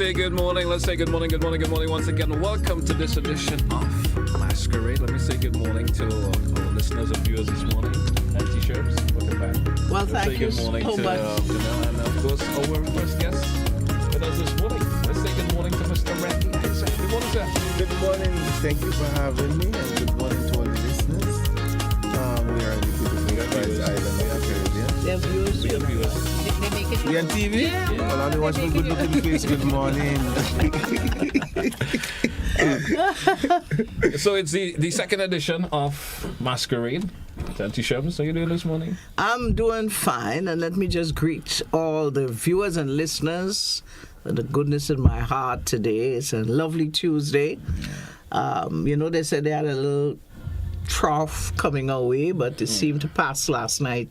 say good morning. Let's say good morning, good morning, good morning once again. Welcome to this edition of Masquerade. Let me say good morning to our listeners and viewers this morning. And T-shirts, welcome back. Well, thank you so much. Janelle, and of course, our first guest with us this morning. Let's say good morning to Mr. Randy. Good morning, sir. Good morning. Thank you for having me, and good morning to all the listeners. We are in the beautiful island of Caribbean. We have viewers. We have viewers. They make it. We on TV? Yeah. Well, only watch my good looking face. Good morning. So it's the second edition of Masquerade. Auntie Shirma, how are you doing this morning? I'm doing fine, and let me just greet all the viewers and listeners with the goodness in my heart today. It's a lovely Tuesday. They said they had a little trough coming our way, but it seemed to pass last night.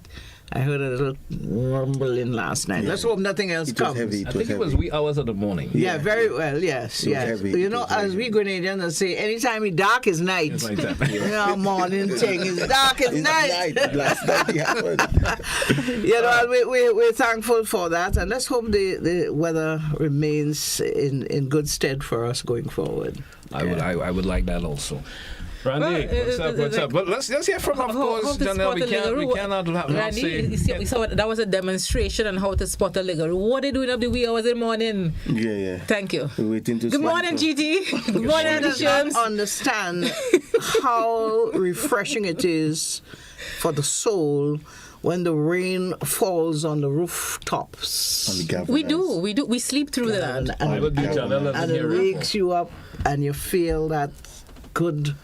I heard a little rumbling last night. Let's hope nothing else comes. Heavy. I think it was wee hours of the morning. Yeah, very well, yes. Heavy. As we Grenadians say, anytime it's dark is night. It's like that. Morning thing is dark is night. Last night it happened. We're thankful for that, and let's hope the weather remains in good stead for us going forward. I would like that also. Randy, what's up? But let's hear from, of course, Janelle. We cannot not say. We saw that was a demonstration on how to spot a ligger. What are they doing up the wee hours in the morning? Yeah. Thank you. We're waiting to Good morning, GT. Good morning, I don't understand how refreshing it is for the soul when the rain falls on the rooftops. We do. We sleep through that. I would be Janelle And it wakes you up, and you feel that good,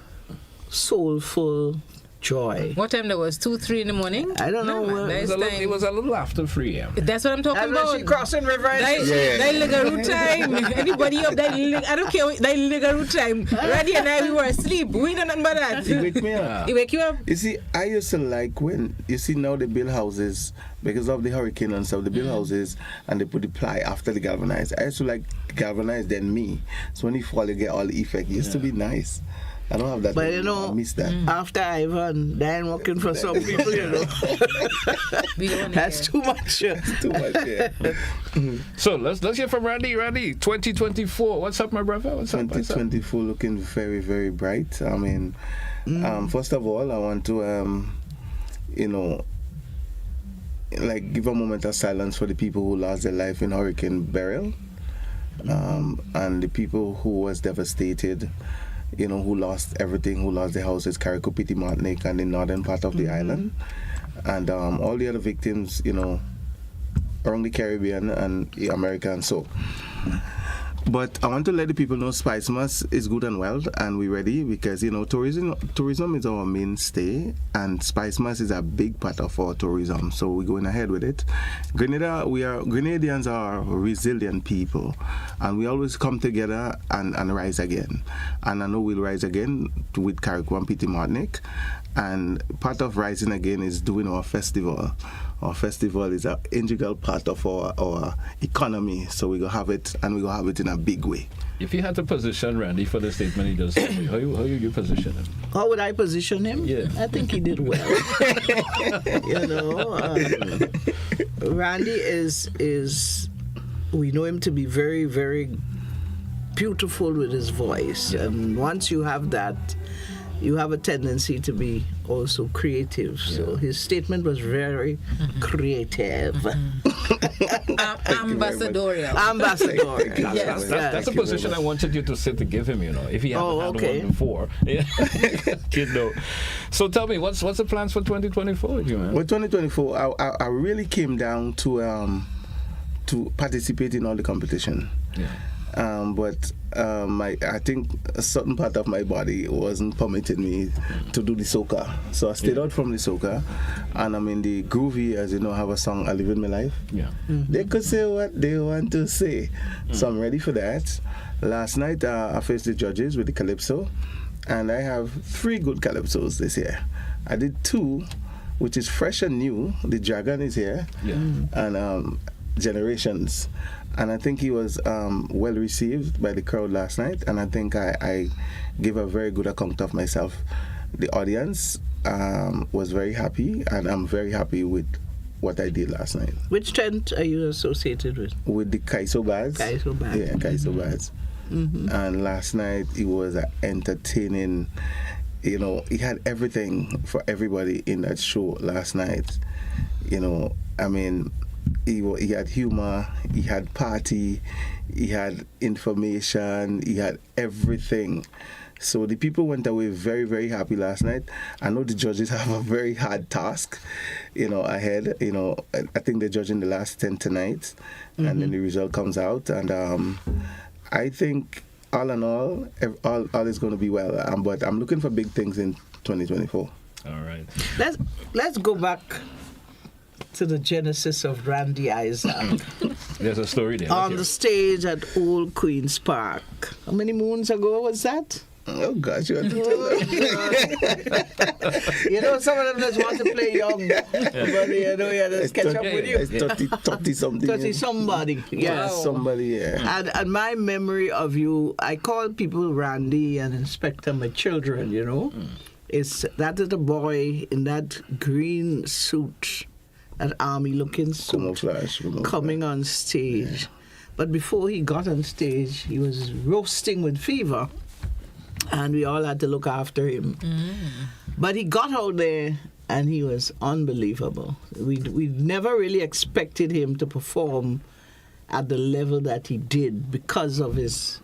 soulful joy. What time that was? 2, 3 in the morning? I don't know. Man, It was a little after 3 a.m. That's what I'm talking And about. when she crossing river. That liggeroo time. Anybody up that I don't care. That liggeroo time. Randy and I, we were asleep. We know nothing about that. You wake me up. He wake you up? You see, I used to like when, you see now they build houses because of the hurricane and stuff, they build houses and they put the ply after the galvanized. I used to like galvanized than me. So when you fall, you get all the effect. It used to be nice. I don't have that. But I miss that. After Ivan, then working for some people, that's too much. Too much, yeah. So let's hear from Randy. Randy, 2024. What's up, my brother? What's up? 2024 looking very, very bright. I mean, first of all, I want to, give a moment of silence for the people who lost their life in Hurricane Beryl, and the people who was devastated. Who lost everything, who lost their houses, Carriacou, Martinique, and the northern part of the island. And all the other victims, around the Caribbean and America and so. But I want to let the people know Spice Mass is good and well, and we're ready because, tourism is our mainstay, and Spice Mass is a big part of our tourism, so we're going ahead with it. Grenadians are resilient people, and we always come together and rise again. And I know we'll rise again with Carriacou and Petit Martinique, and part of rising again is doing our festival. Our festival is an integral part of our economy, so we're going to have it, and we're going to have it in a big way. If you had to position Randy for the statement he just said, how you position him? How would I position him? Yeah. I think he did well. Randy is we know him to be very, very beautiful with his voice, and once you have that, you have a tendency to be also creative. So his statement was very creative. Ambassadorial. That's a position I wanted you to sit to give him, if he hadn't had one before. Kid, no. So tell me, what's the plans for 2024 with you, man? Well, 2024, I really came down to participate in all the competition. Yeah. But I think a certain part of my body wasn't permitting me to do the soca. So I stayed out from the soca, and I'm in the groovy, as you know, have a song, I Live in My Life. Yeah. They could say what they want to say. So I'm ready for that. Last night, I faced the judges with the Calypso, and I have 3 good Calypsos this year. I did 2, which is fresh and new. The Dragon is here, and Generations. And I think he was well received by the crowd last night, and I think I gave a very good account of myself. The audience was very happy, and I'm very happy with what I did last night. Which tent are you associated with? With the Kaiso Baz. Kaiso Baz. Yeah, Kaiso Baz. And last night it was entertaining. You know, he had everything for everybody in that show last night. You know, I mean, he had humor, he had party, he had information, he had everything. So the people went away very, very happy last night. I know the judges have a very hard task, you know, ahead. You know, I think they're judging the last 10 tonight, and then the result comes out. And I think all in all is going to be well. But I'm looking for big things in 2024. All right. Let's go back to the genesis of Randy Isaac. There's a story there. On the stage at Old Queen's Park. How many moons ago was that? Oh, gosh, you have to tell them. You know, some of them just want to play young. But, you know, you just catch up with you. 30-something. 30-somebody. Yes. Wow. Somebody, yeah. And my memory of you, I call people Randy and Inspector my children, you know. That is a boy in that green suit, that army-looking suit, coming on stage. Yeah. But before he got on stage, he was roasting with fever. And we all had to look after him. But he got out there and he was unbelievable. We never really expected him to perform at the level that he did because of his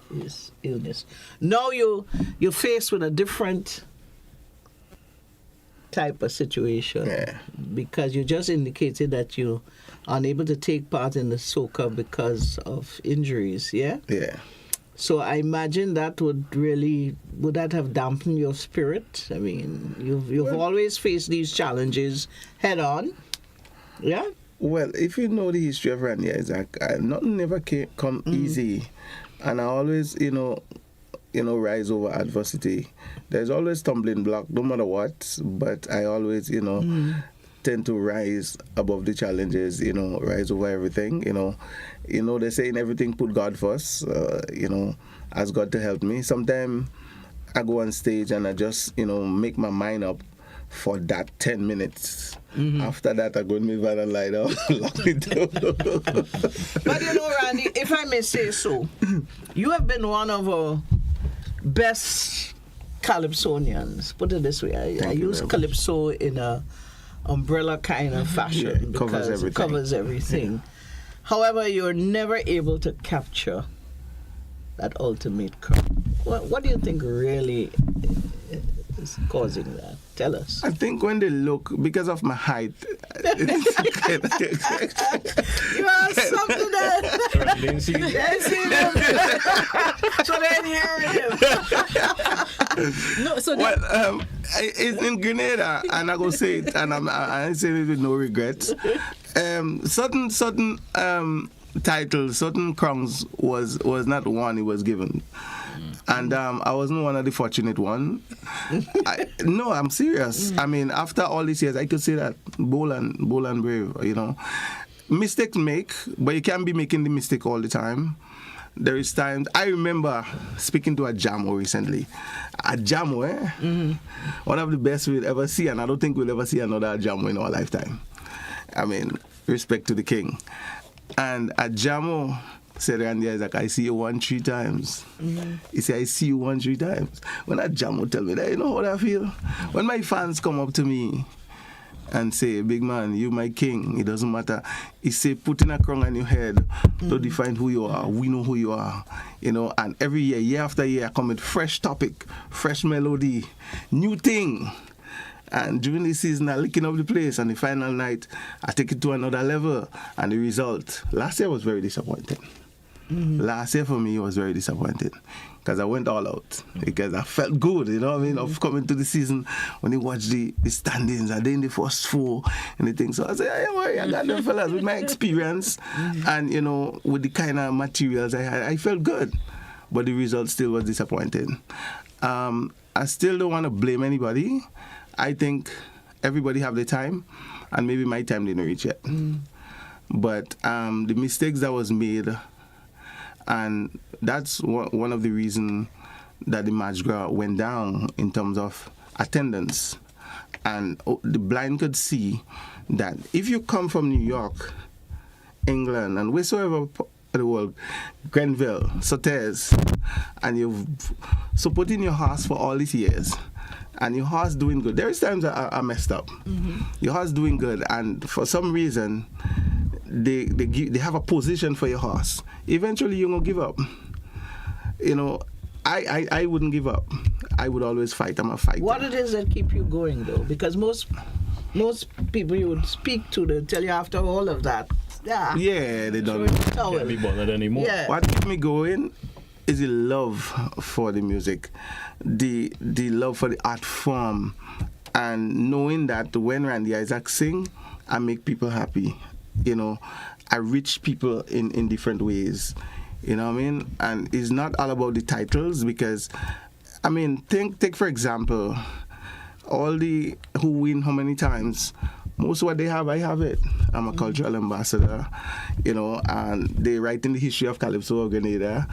illness. Now you're faced with a different type of situation. Yeah. Because you just indicated that you're unable to take part in the soca because of injuries, yeah? Yeah. So I imagine that would that have dampened your spirit? I mean, you've always faced these challenges head on, yeah? Well, if you know the history of Randy Isaac, nothing never come easy, and I always, you know, rise over adversity. There's always stumbling block, no matter what, but I always, you know, tend to rise above the challenges, you know, rise over everything, you know. You know, they say in everything, put God first, you know, ask God to help me. Sometimes I go on stage and I just, you know, make my mind up for that 10 minutes. After that, I go in my van and lie down, lock the door. But you know, Randy, if I may say so, you have been one of our best calypsonians. Put it this way, I use calypso in a umbrella kind of fashion because it covers everything. Yeah. However, you're never able to capture that ultimate crowd. What do you think really is causing that? Tell us. I think when they look, because of my height. You are something that... They see him. So they inherit him. No, so it's in Grenada, and I go say it, and I say it with no regrets. Certain titles, certain crowns was not one he was given. And I wasn't one of the fortunate one. No, I'm serious. I mean, after all these years, I could say that bold and brave, you know. Mistakes make, but you can't be making the mistake all the time. There is times, I remember speaking to a Jamo recently. A Jamo, one of the best we'll ever see, and I don't think we'll ever see another Jamo in our lifetime. I mean, respect to the king. And a Jamo said, Randy Isaac, I see you 1-3 times. He said, I see you 1-3 times. When a Jamo tell me that, you know what I feel? When my fans come up to me and say, big man, you my king, it doesn't matter. He say, putting a crown on your head to define who you are. We know who you are. You know, and every year after year, I come with fresh topic, fresh melody, new thing. And during the season, I licking up the place. And the final night, I take it to another level. And the result, last year was very disappointing. Last year for me was very disappointing. Because I went all out. Because I felt good, you know what I mean, of coming to the season when you watch the standings and then the first four and the thing. So I said, hey, worry, I got them fellas with my experience and, you know, with the kind of materials I had, I felt good. But the result still was disappointing. I still don't want to blame anybody. I think everybody have their time, and maybe my time didn't reach yet. But the mistakes that was made, and that's one of the reasons that the Mardi Gras went down in terms of attendance. and the blind could see that if you come from New York, England, and wheresoever the world, Grenville, Sotes, and you've so put in your horse for all these years, and your horse doing good. There is times I messed up. Your horse doing good, and for some reason, they have a position for your horse. Eventually, you're gonna give up. You know, I wouldn't give up. I would always fight. I'm a fighter. What it is that keep you going though? Because most people you would speak to, they tell you after all of that. Yeah, they don't can't be bothered anymore. Yeah. What keeps me going is the love for the music, the love for the art form, and knowing that when Randy Isaac sing, I make people happy. You know, I reach people in different ways. You know what I mean? And it's not all about the titles, because, I mean, take for example, all the who win how many times. Most of what they have, I have it. I'm a cultural ambassador, you know, and they write in the history of Calypso of Grenada.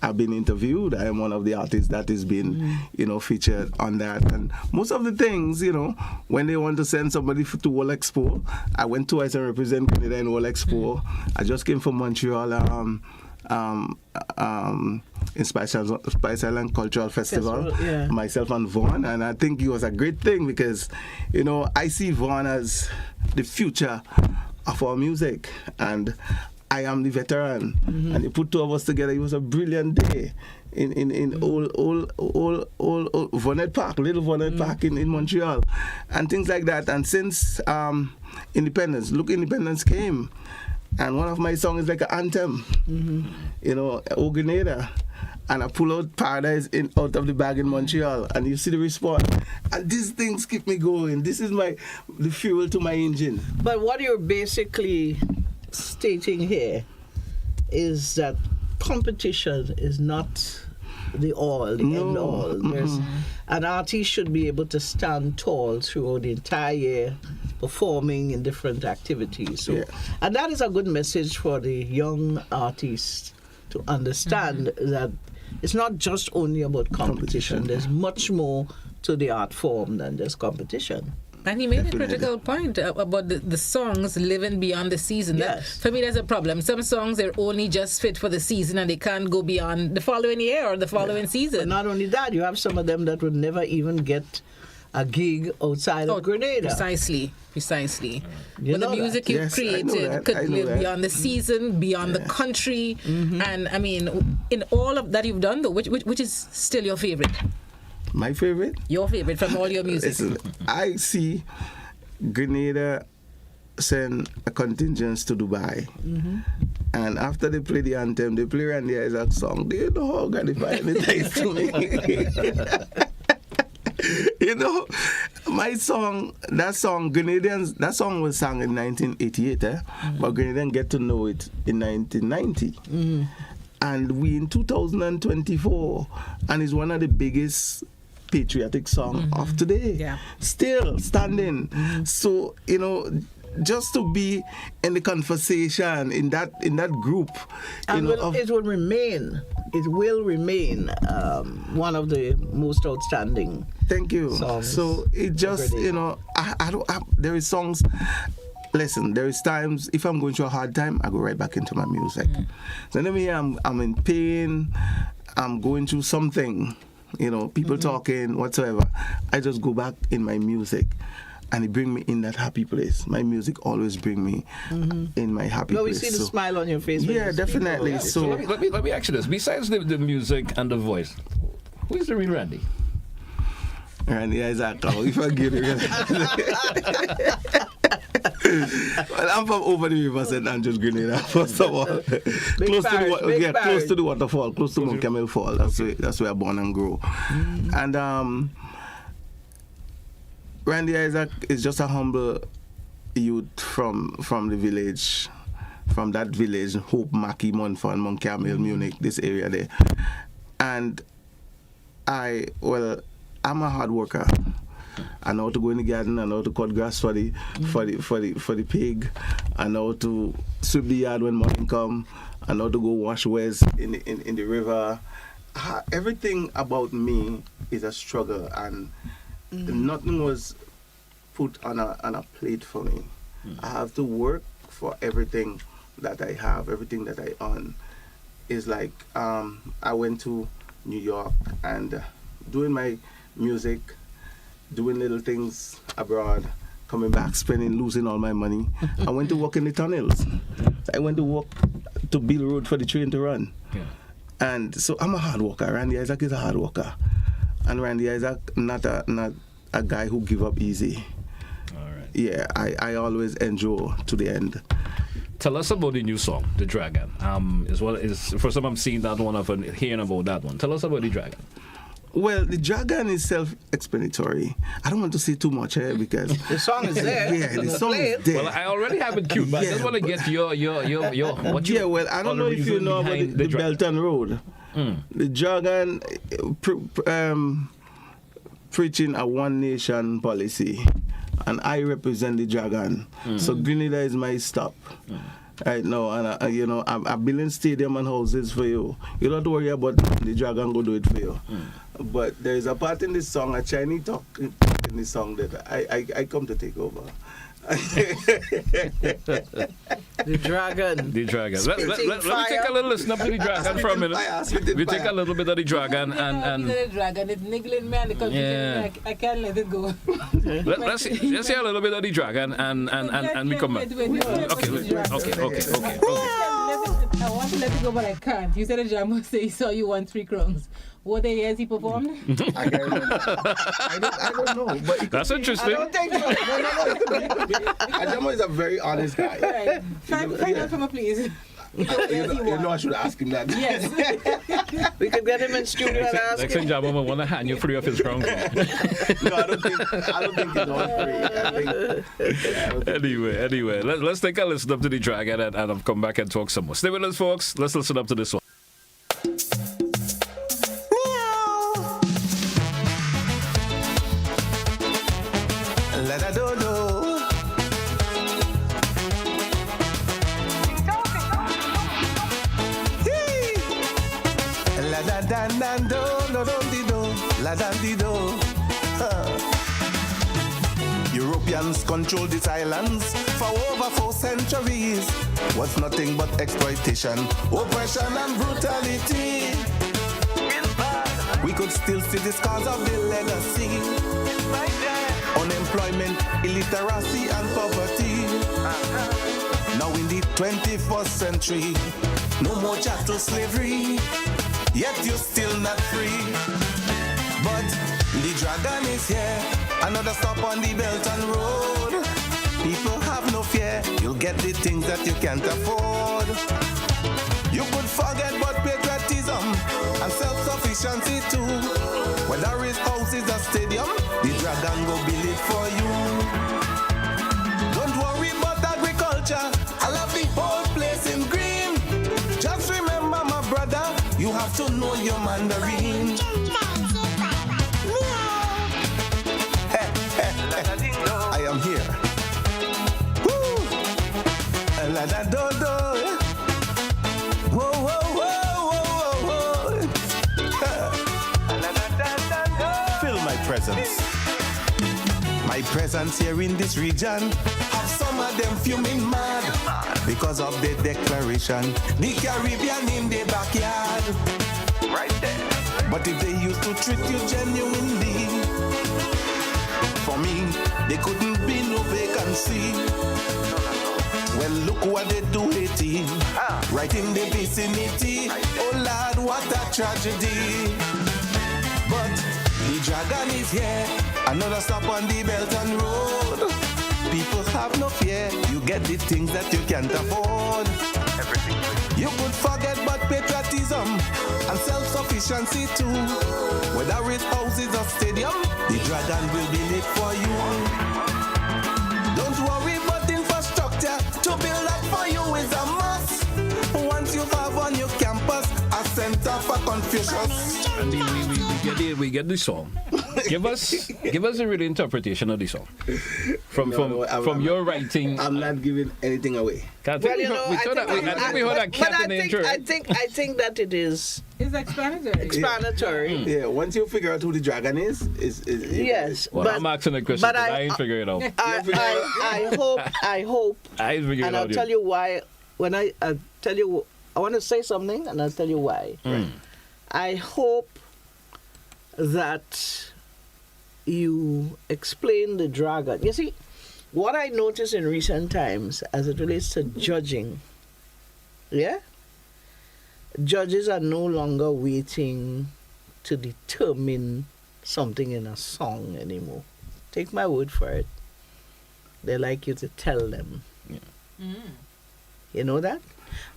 I've been interviewed. I am one of the artists that has been, you know, featured on that. And most of the things, you know, when they want to send somebody to World Expo, I went twice and represent Grenada in World Expo. I just came from Montreal. In Spice Island Cultural Festival, myself and Vaughn, and I think it was a great thing because, you know, I see Vaughn as the future of our music, and I am the veteran, and you put two of us together. It was a brilliant day in old Vonnet Park, little Vonnet Park in Montreal, and things like that. And since Independence came. And one of my songs is like an anthem, you know, O Grenada. And I pull out Paradise out of the bag in Montreal, and you see the response. And these things keep me going. This is the fuel to my engine. But what you're basically stating here is that competition is not the end all. An artist should be able to stand tall throughout the entire year, performing in different activities. So, and that is a good message for the young artists to understand that it's not just only about competition. There's much more to the art form than just competition. And he made a critical point about the songs living beyond the season. Yes. That, for me, that's a problem. Some songs are only just fit for the season and they can't go beyond the following year or the following season. But not only that, you have some of them that would never even get a gig outside of Grenada. Precisely. But the music you've created could live beyond the season, beyond the country. And I mean, in all of that you've done, though, which is still your favorite? My favorite? Your favorite from all your music. Listen, I see Grenada send a contingent to Dubai. And after they play the anthem, they play Randy Isaac song. Do you know how gratifying it is to me? You know, my song, that song was sung in 1988, but Grenadians get to know it in 1990. And we in 2024, and it's one of the biggest patriotic songs of today. Still standing. So, you know, just to be in the conversation in that group, and it will remain one of the most outstanding. Thank you. Songs. So it just, you know, there is songs. Listen, there is times if I'm going through a hard time, I go right back into my music. So let me, I'm in pain, I'm going through something, you know, people talking, whatsoever. I just go back in my music. And it bring me in that happy place. My music always bring me in my happy place. We see the smile on your face. Yeah, definitely. Yeah. So let me ask you this: besides the music and the voice, who is the real Randy? Randy Isaac. If I give it. Well, I'm from over the river, St. Andrews, Grenada. First of all, close to the waterfall, close to Mount Camel Fall. That's where I born and grew. And Randy Isaac is just a humble youth from the village, from that village, Hope, Mackie, Montfort, Mount Carmel, Munich, this area there. And I'm a hard worker. I know how to go in the garden, I know how to cut grass for the pig, I know how to sweep the yard when morning come, I know how to go wash wares in the river. Everything about me is a struggle, and nothing was put on a plate for me. I have to work for everything that I have, everything that I own. Is like I went to New York and doing my music, doing little things abroad, coming back, losing all my money. I went to work in the tunnels. I went to work to build a road for the train to run. Yeah. And so I'm a hard worker. Randy Isaac is a hard worker. And Randy Isaac, not a guy who give up easy. All right. Yeah, I always endure to the end. Tell us about the new song, The Dragon. Is first time I'm seeing that one, I've hearing about that one. Tell us about The Dragon. Well, The Dragon is self-explanatory. I don't want to say too much here because the song is there. Yeah, the song is there. Well, I already have it queued, but I just want to get your what you. Yeah, well, I don't know if you know about the Belton Road. The Dragon preaching a one nation policy, and I represent the Dragon. So Grenada is my stop. Right now, and I'm building stadium and houses for you. You don't worry about the Dragon go do it for you. But there is a part in this song, a Chinese talk in this song that I come to take over. The Dragon. The Dragon. Let me take a little listen up to the Dragon for a minute. We take a little bit of the Dragon and the Dragon is niggling me and the confusion. I can't let it go. Let's hear a little bit of the Dragon and we come back. Okay. I want to let it go, but I can't. You said a jam say he saw you won 3 crowns. What the years he performed? I don't know. But that's interesting. I don't think so. No. Ajamo is a very honest guy. Right. Find out from a please. You know I should ask him that. Yes. We could get him in studio and ask next him. thing Jabba will want to hand you free of his crown. No, I don't think it's all free. Anyway, let's take a listen up to the Dragon and I'll come back and talk some more. Stay with us, folks. Let's listen up to this one. Europeans controlled these islands for over 4 centuries. Was nothing but exploitation, oppression and brutality. We could still see the scars of the legacy. Unemployment, illiteracy and poverty. Now in the 21st century, no more chattel slavery, yet you're still not free. But the Dragon is here, another stop on the Belton Road. People have no fear, you'll get the things that you can't afford. You could forget about patriotism and self-sufficiency too. Whether it's houses or stadium, the Dragon go build it for you. Don't worry about agriculture, I love the whole place in green. Just remember my brother, you have to know your Mandarin. I am here. Woo! La da do do. Whoa whoa whoa whoa whoa. Feel my presence. My presence here in this region have some of them fuming mad because of the declaration. The Caribbean in the backyard. Right there. But if they used to treat you genuinely, for me, there couldn't be no vacancy. Well, look what they do, Haiti, right in the vicinity. Oh Lord, what a tragedy. But the Dragon is here, another stop on the Belton Road. People have no fear, you get the things that you can't afford. Everything. You could forget about patriotism and self-sufficiency too. Whether it's houses or stadium, the Dragon will build it for you. Don't worry about infrastructure, to build up for you is a must. Once you have on your campus a center for Confucius. And we get the song. Give us a real interpretation of the song from your writing. I'm not giving anything away. I think we heard that cat in the intro. I think that it is. It's explanatory. Yeah, once you figure out who the dragon is yes. Well, I'm asking the question, but I ain't figure it out. I hope. I figure it out. And I'll tell you why. When I tell you, I want to say something, and I'll tell you why. I hope that you explain the dragon. You see, what I noticed in recent times as it relates to judging, judges are no longer waiting to determine something in a song anymore. Take my word for it. They like you to tell them. Yeah. You know that?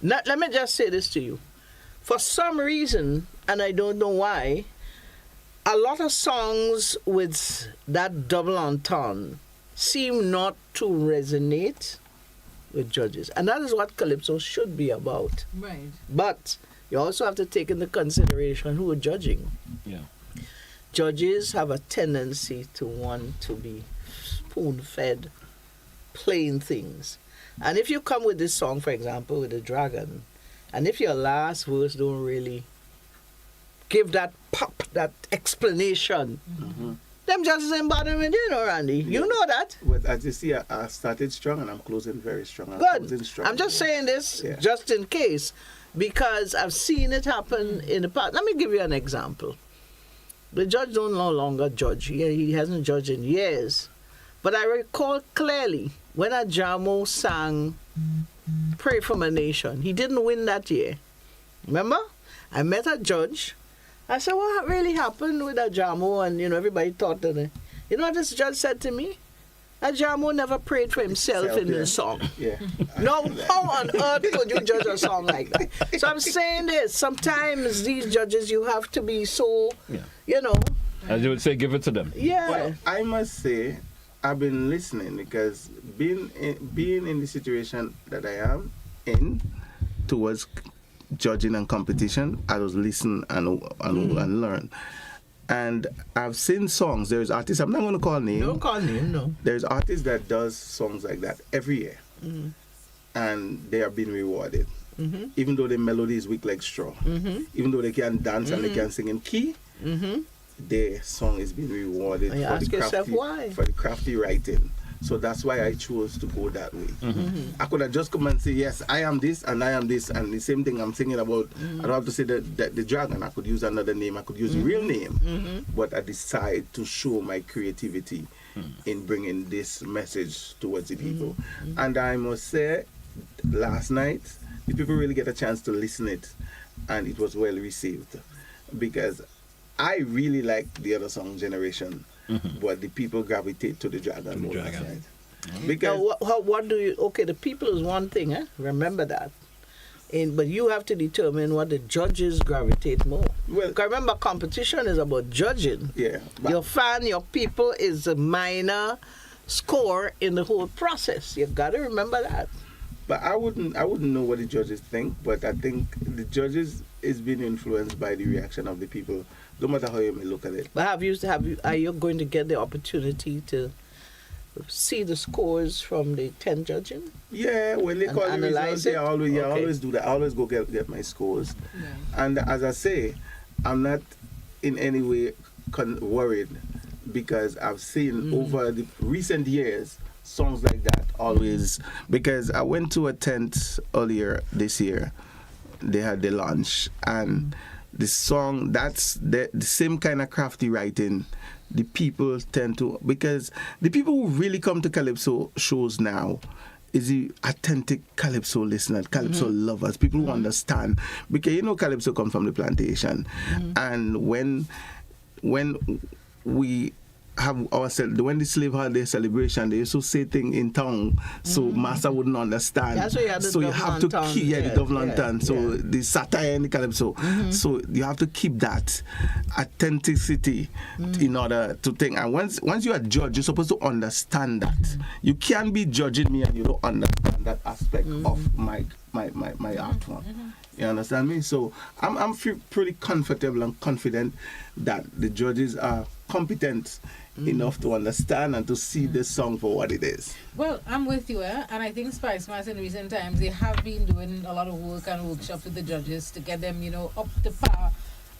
Now, let me just say this to you. For some reason, and I don't know why, a lot of songs with that double entendre seem not to resonate with judges. And that is what Calypso should be about. Right. But you also have to take into consideration who are judging. Yeah. Judges have a tendency to want to be spoon-fed plain things. And if you come with this song, for example, with the dragon, and if your last verse don't really give that pop, that explanation, them judges ain't bothering with you, Randy. You know that. But as you see, I started strong and I'm closing very strong. Good. I'm just saying this just in case, because I've seen it happen in the past. Let me give you an example. The judge don't no longer judge. He hasn't judged in years. But I recall clearly when Ajamo sang Pray for My Nation. He didn't win that year. Remember? I met a judge. I said, what really happened with Ajamo? And, everybody thought that... You know what this judge said to me? Ajamo never prayed for himself in the song. Yeah. No, how on earth could you judge a song like that? So I'm saying this. Sometimes these judges, you have to be so, As you would say, give it to them. Yeah. Well, I must say, I've been listening because being in the situation that I am in towards judging and competition, I was listen and learn. And I've seen songs. There's artists, I'm not going to call names. Don't call name, no. There's artists that does songs like that every year. And they are being rewarded. Even though the melody is weak like straw. Even though they can dance and they can sing in key. Their song is being rewarded for the crafty writing. So that's why I chose to go that way. I could have just come and say, yes, I am this and I am this, and the same thing I'm singing about. I don't have to say that the dragon. I could use another name. I could use a real name. But I decide to show my creativity in bringing this message towards the people. And I must say, last night, the people really get a chance to listen it, and it was well received. Because I really like the other song, Generation. But the people gravitate to the dragon more last night. Because now, what do you... Okay, the people is one thing, remember that. But you have to determine what the judges gravitate more. Well, because remember, competition is about judging. Yeah. Your fan, your people is a minor score in the whole process. You've got to remember that. But I wouldn't know what the judges think, but I think the judges is being influenced by the reaction of the people, no matter how you may look at it. But are you going to get the opportunity to see the scores from the 10 judging? Yeah, when they call the results, I always do that. I always go get my scores. Yeah. And as I say, I'm not in any way worried, because I've seen over the recent years songs like that always, because I went to a tent earlier this year. They had the launch, and the song, that's the same kind of crafty writing. The people tend to, because the people who really come to Calypso shows now is the authentic Calypso listeners, Calypso lovers, people who understand. Because Calypso comes from the plantation, and when we have ourselves, when the slave had their celebration, they used to say things in tongue, so master wouldn't understand. That's why so you have to keep the double entendre, so the satire and the calypso. So you have to keep that authenticity in order to think. And once you are judged, you're supposed to understand that. You can't be judging me and you don't understand that aspect of my art form. You understand me? So I'm pretty comfortable and confident that the judges are competent enough to understand and to see this song for what it is. Well, I'm with you, and I think Spice Mass in recent times, they have been doing a lot of work and workshops with the judges to get them, up to par.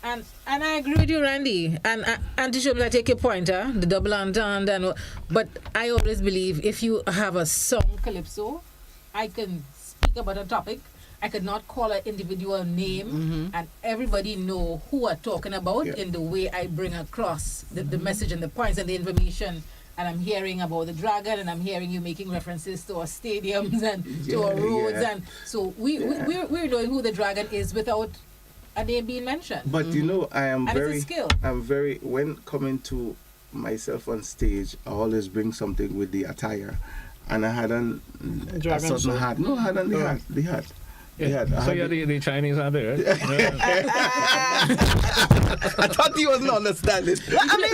And I agree with you, Randy. And Auntie Shirma, I take your point, the double entendre. But I always believe if you have a song calypso, I can speak about a topic. I could not call an individual name, and everybody know who I'm talking about in the way I bring across the message and the points and the information. And I'm hearing about the dragon, and I'm hearing you making references to our stadiums and to our roads, and so we're knowing who the dragon is without a name being mentioned. But I am and it's a skill. I'm very, when coming to myself on stage, I always bring something with the attire, and I had a certain hat. No, I had the hat. The hat. Yeah. So the Chinese are there, right? I thought he wasn't understanding. I'm just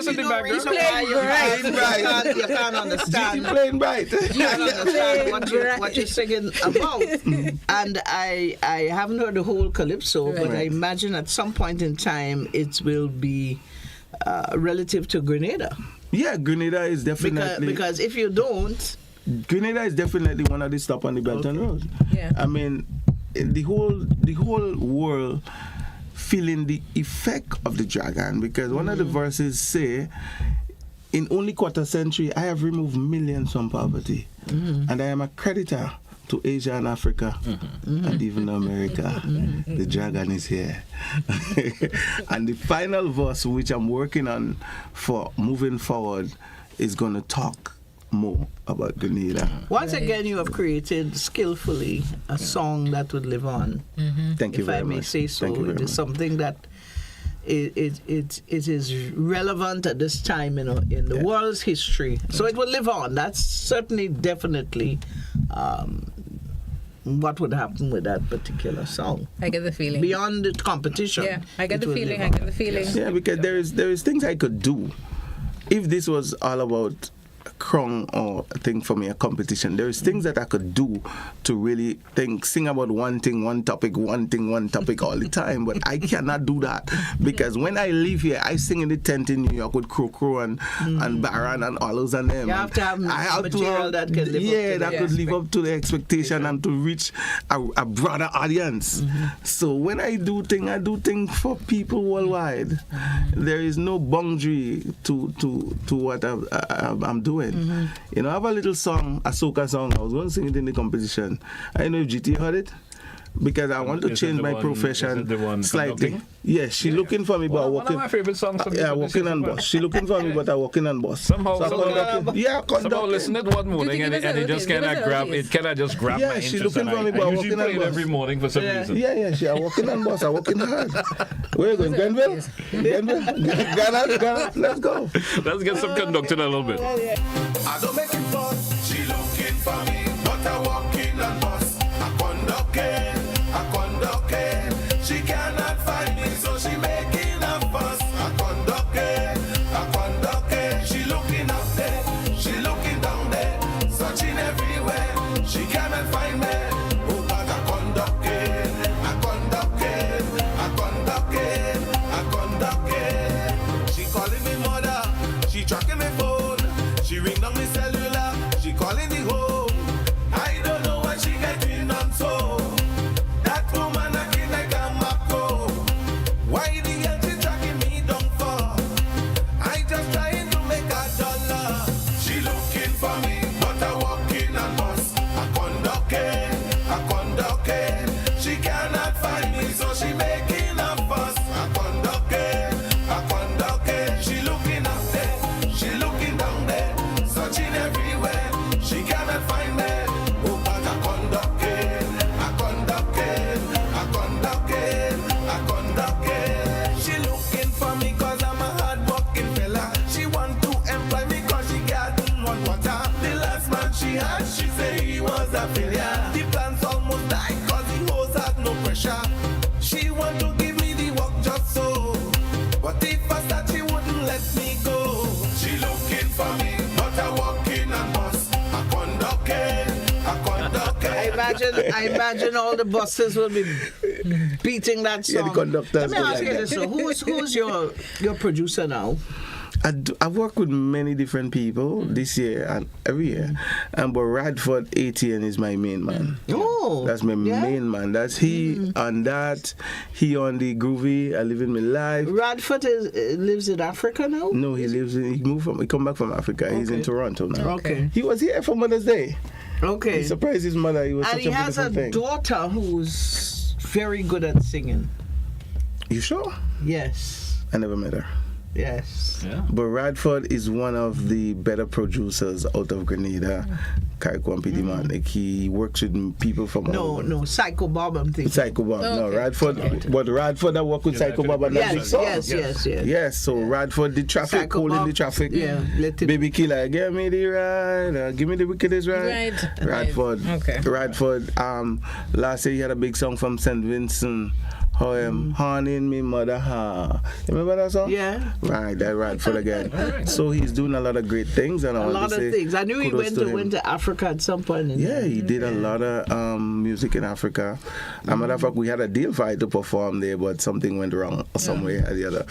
in the background. You can't understand. He's playing right. You can't understand what you're singing about. And I haven't heard the whole calypso, but I imagine at some point in time it will be relative to Grenada. Yeah, Grenada is definitely... Because if you don't... Grenada is definitely one of the stop on the Belton Road. Yeah. I mean, the whole world feeling the effect of the dragon, because one of the verses say, in only quarter century, I have removed millions from poverty, and I am a creditor to Asia and Africa, and even America. The dragon is here. And the final verse, which I'm working on for moving forward, is going to talk more about Grenada. Once again, you have created skillfully a song that would live on. Thank you very much. If I may say so, it is something that it is relevant at this time in the world's history. So it will live on. That's certainly, definitely what would happen with that particular song. I get the feeling. Beyond the competition. Yeah, I get the feeling. Yeah, because there is things I could do. If this was all about Krong or a thing for me, a competition, there is things that I could do to really sing about one thing, one topic all the time, but I cannot do that because when I live here, I sing in the tent in New York with Crow and Baron and all those and them. You have to have material that can live up to the expectation and to reach a broader audience. So when I do things for people worldwide. There is no boundary to what I'm doing. I have a little song, a soca song. I was going to sing it in the competition. I don't know if GT heard it. Because I want to change my profession slightly. Yes, she looking for me, but I walking. One of my favorite songs. Walking on bus. She looking for me, but I walking on bus. Somehow listen at one morning and it just cannot grab. It cannot just grab my interest. She looking for me, but I walking on bus. Every morning for some reason. Yeah. She walking on bus. I walking hard. Where you going, Glenville? Ghana. Let's go. Let's get some conducting a little bit. I don't make it fun. She looking for me, but I walking on bus. I conducting. She cannot find me, so she making a fuss. I conducting. She looking up there, she looking down there, searching everywhere. She cannot find me. Oh, but I conducting. She calling me mother, she tracking me phone. She ring down me cellular, she calling the home. I don't know why she getting on so. That woman acting like a macro. Why the hell she tracking me down for? I just trying to make $1. She looking for me, but I walking on bus. I conducting. She cannot find me, so she making a fuss. I conducting. She looking up there, she looking down there, searching everywhere. She cannot find me. Oh, but I conducting. She imagine all the buses will be beating that song. Yeah, the conductors. Let me ask you this: so who's your producer now? I've worked with many different people this year and every year, but Radford ATN is my main man. Oh, that's my main man. That's he on that. He on the groovy. I live in my life. Radford lives in Africa now. No, he come back from Africa. Okay. He's in Toronto now. Okay, he was here for Mother's Day. Okay, he surprised his mother. He was and such he a has a thing. daughter who's very good at singing. You sure? Yes. I never met her. Yes. Yeah. But Radford is one of the better producers out of Grenada. Carriacou PD man. Like he works with people from No, Psycho Bob, I'm thinking. Psycho Bob. Okay. No, Radford. But Radford I work with Psycho Bob and yes. Yes, so Radford the traffic, Psycho calling Bob, the traffic. Yeah. Baby killer, give me the ride, give me the wickedest ride. Radford. Okay. Radford. Last year he had a big song from St. Vincent. Haunting me mother ha. Remember that song? Yeah. Right, that Radford again. So he's doing a lot of great things and a lot of things. I knew he went to Africa at some point. He did a lot of music in Africa. As a matter of fact, we had a deal for him to perform there, but something went wrong some way or the other.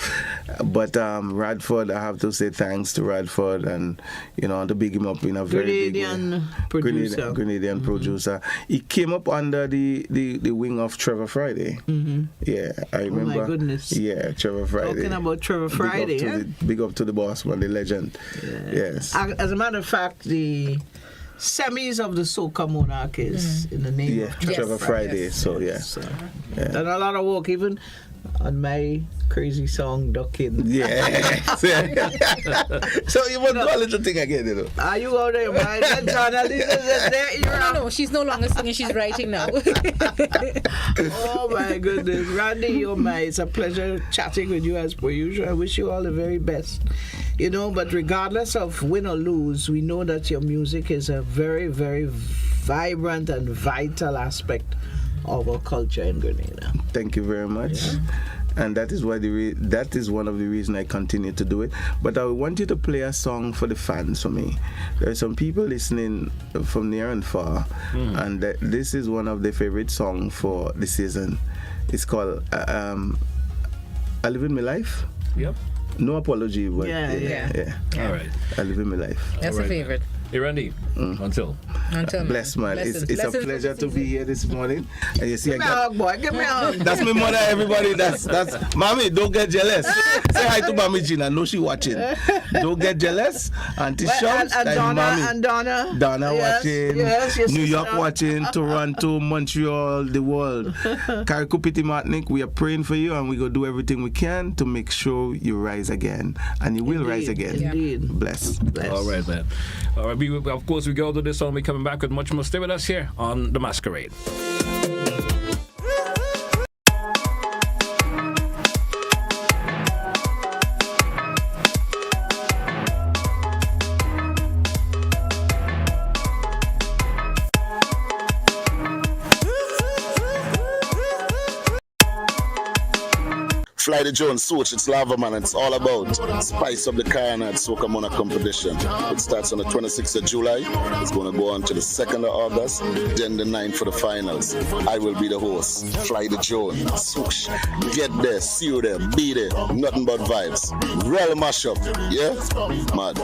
But Radford, I have to say thanks to Radford and to big him up in a very Grenadian producer. Grenadian producer. He came up under the wing of Trevor Friday. Mm-hmm. Yeah, I remember. Oh my goodness. Yeah, Trevor Friday. Talking about Trevor Friday, big up to the boss man, the legend. Yeah. Yes. As a matter of fact, the semis of the Soca Monarch is in the name of Trevor Friday. Yes. So done a lot of work even on my crazy song Ducking. Yeah. So you want to do a little thing again, Are you out there, man? No, she's no longer singing, she's writing now. Oh my goodness. Randy, it's a pleasure chatting with you as per usual. I wish you all the very best. But regardless of win or lose, we know that your music is a very, very vibrant and vital aspect of our culture in Grenada. Thank you very much. Yeah. And that is why that is one of the reasons I continue to do it. But I want you to play a song for the fans for me. There are some people listening from near and far, and this is one of their favorite songs for the season. It's called "I Live in My Life." Yep. No apology, but yeah. All right. I live in my life. That's a favorite. Hey, Randy. Until bless man. It's a pleasure to be here this morning. And you see, give me a hug, boy. Give me a hug. That's my mother, everybody. That's Mommy, don't get jealous. Say hi to Mommy Gina. I know she watching. Don't get jealous. Auntie Shams and Donna. Donna watching. Yes, New York watching. Toronto, Montreal, the world. Carriacou Petit Martinique, we are praying for you and we're going to do everything we can to make sure you rise again. And you will rise again. Indeed. Bless. All right, man. All right, of course, we go to this song. We're coming back with much more. Stay with us here on The Masquerade. Fly the Jones, Switch, it's Lava Man. It's all about spice up the Carnival Soca Monarch competition. It starts on the 26th of July. It's going to go on to the 2nd of August, then the 9th for the finals. I will be the host. Fly the Jones, Switch. Get there, see you there, be there. Nothing but vibes. Real mashup, yeah? Mad.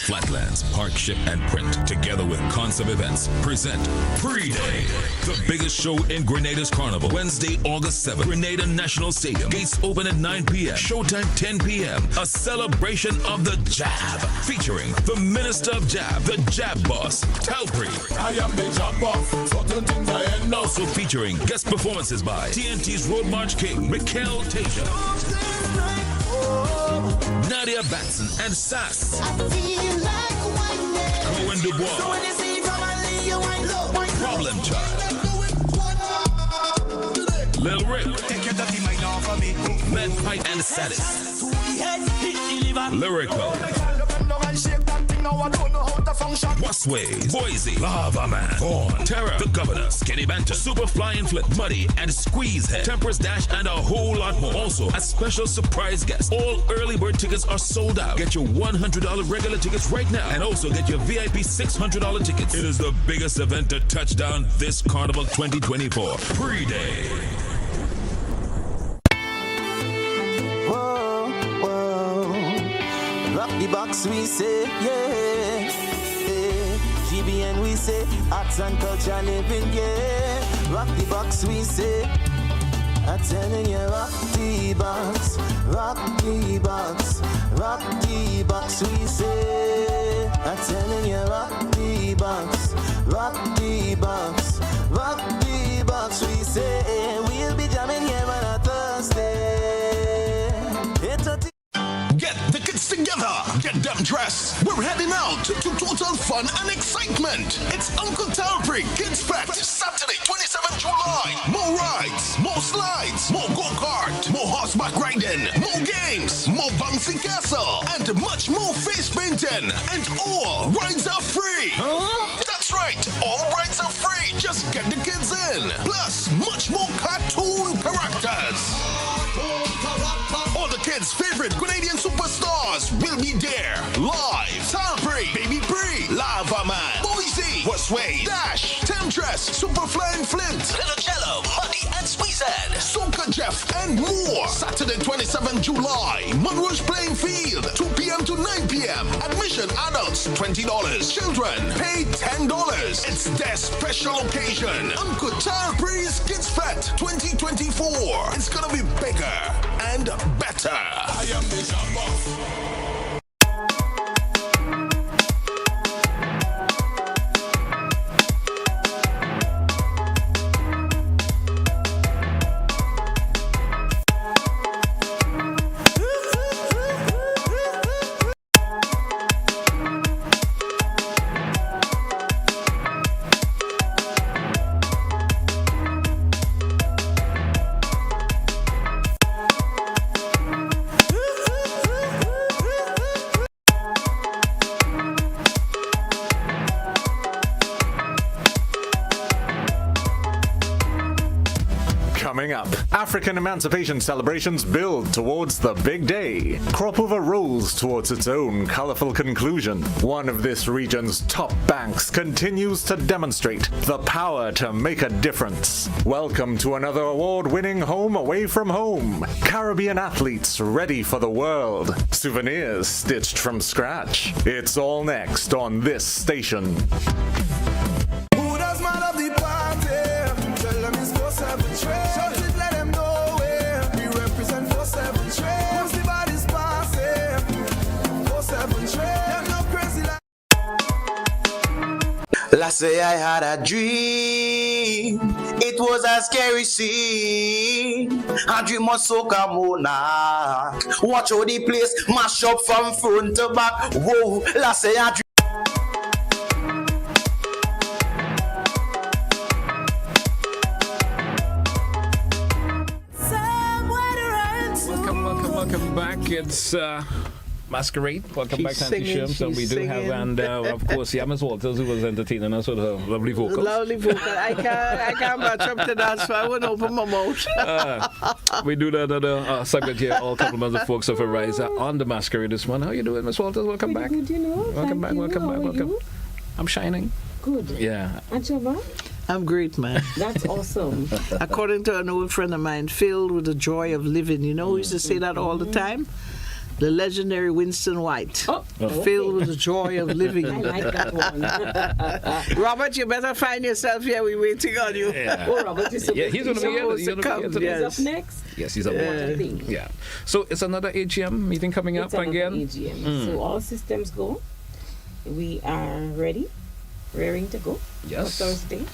Flatlands, Parkship, and Print, together with Concept Events, present Pre-Day, the biggest show in Grenada's Carnival. Wednesday, August 7th, Grenada National Stadium. Gates open at 9 p.m. Showtime 10 p.m. A celebration of the Jab, featuring the Minister of Jab, the Jab Boss, Talpri. I am the Jab Boss. Certain things I end up. Also featuring guest performances by TNT's Road March King, Mikhail Tasia, Nadia Batson, and Sass. Cohen Dubois, Problem Child, Lil Rick, Len Pike and Saddis, Lyrical, now I don't know how to function. Busways, Boise, Lava Man, Vaughn, Terror, The Governor, Skinny Banter, Super Flying Flip, Muddy, and Squeezehead, Temperance Dash, and a whole lot more. Also, a special surprise guest. All early bird tickets are sold out. Get your $100 regular tickets right now, and also get your VIP $600 tickets. It is the biggest event to touch down this Carnival 2024. Pre-day. Whoa, whoa. Rock the box, we say, yeah. GBN, we say, arts and culture living, yeah. Rock the box, we say. I'm telling you, rock the box, rock the box, rock the box, we say. I'm telling you, rock the box, rock the box, rock the box, we say. We'll be jamming here on a Thursday. Get the kids together, get them dressed. We're heading out to total fun and excitement. It's Uncle Talbrig Kids Fest, Saturday, 27 July. More rides, more slides, more go-kart, more horseback riding, more games, more bouncy castle, and much more face painting. And all rides are free. Huh? That's right, all rides are free. Just get the kids in. Plus, much more cartoon characters. All the kids' favorite Grenadian superstars will be there. Live. Talbrig, Baby Bree, Lava Man, Boise, Busway, Dash, Temptress, Super Flying Flint, Little Cello, Muddy, and Squeezehead, Soca Jeff, and more. Saturday, 27 July, Monroe's Playing Field, 2 p.m. to 9 p.m. Admission adults, $20. Children, pay $10. It's their special occasion. Uncle Talbrig's Kids Fest 2024. It's gonna be bigger and better. I am the jumbo. Coming up, African emancipation celebrations build towards the big day. Crop Over rolls towards its own colorful conclusion. One of this region's top banks continues to demonstrate the power to make a difference. Welcome to another award-winning Home Away from Home. Caribbean athletes ready for the world. Souvenirs stitched from scratch. It's all next on this station. Who does man of the party? Tell them it's 4-7 trade. Shout it, let them know where we represent 4-7 trade. Who's the body's passing? 4-7 trade. Them no crazy like. Last day I had a dream. It was a scary scene. A dream of soca monarch. Watch how the place mash up from front to back. Whoa, last day I dream. Welcome back. It's Masquerade. Welcome back, Auntie Shirma. So we do have, and of course, Miss Walters, who was entertaining us with her lovely vocals. Lovely vocal. I can't match up to that, so I won't open my mouth. We do that other segment here. All compliments of folks of Ariza on the Masquerade this morning. How you doing, Miss Walters? Welcome back. Good, you know. Welcome back. Welcome back. Welcome. You? I'm shining. Good. Yeah. And Shirma? I'm great, man. That's awesome. According to an old friend of mine, filled with the joy of living. You know, we used to say that all the time. The legendary Winston White. Filled with the joy of living. I like that one. Robert, you better find yourself here. We're waiting on you. Yeah. Oh, Robert is Yeah, he's going to be here. He's up next. Yes, he's up next. Yeah. So it's another AGM meeting coming up again. AGM. So all systems go. We are ready, raring to go for Thursday.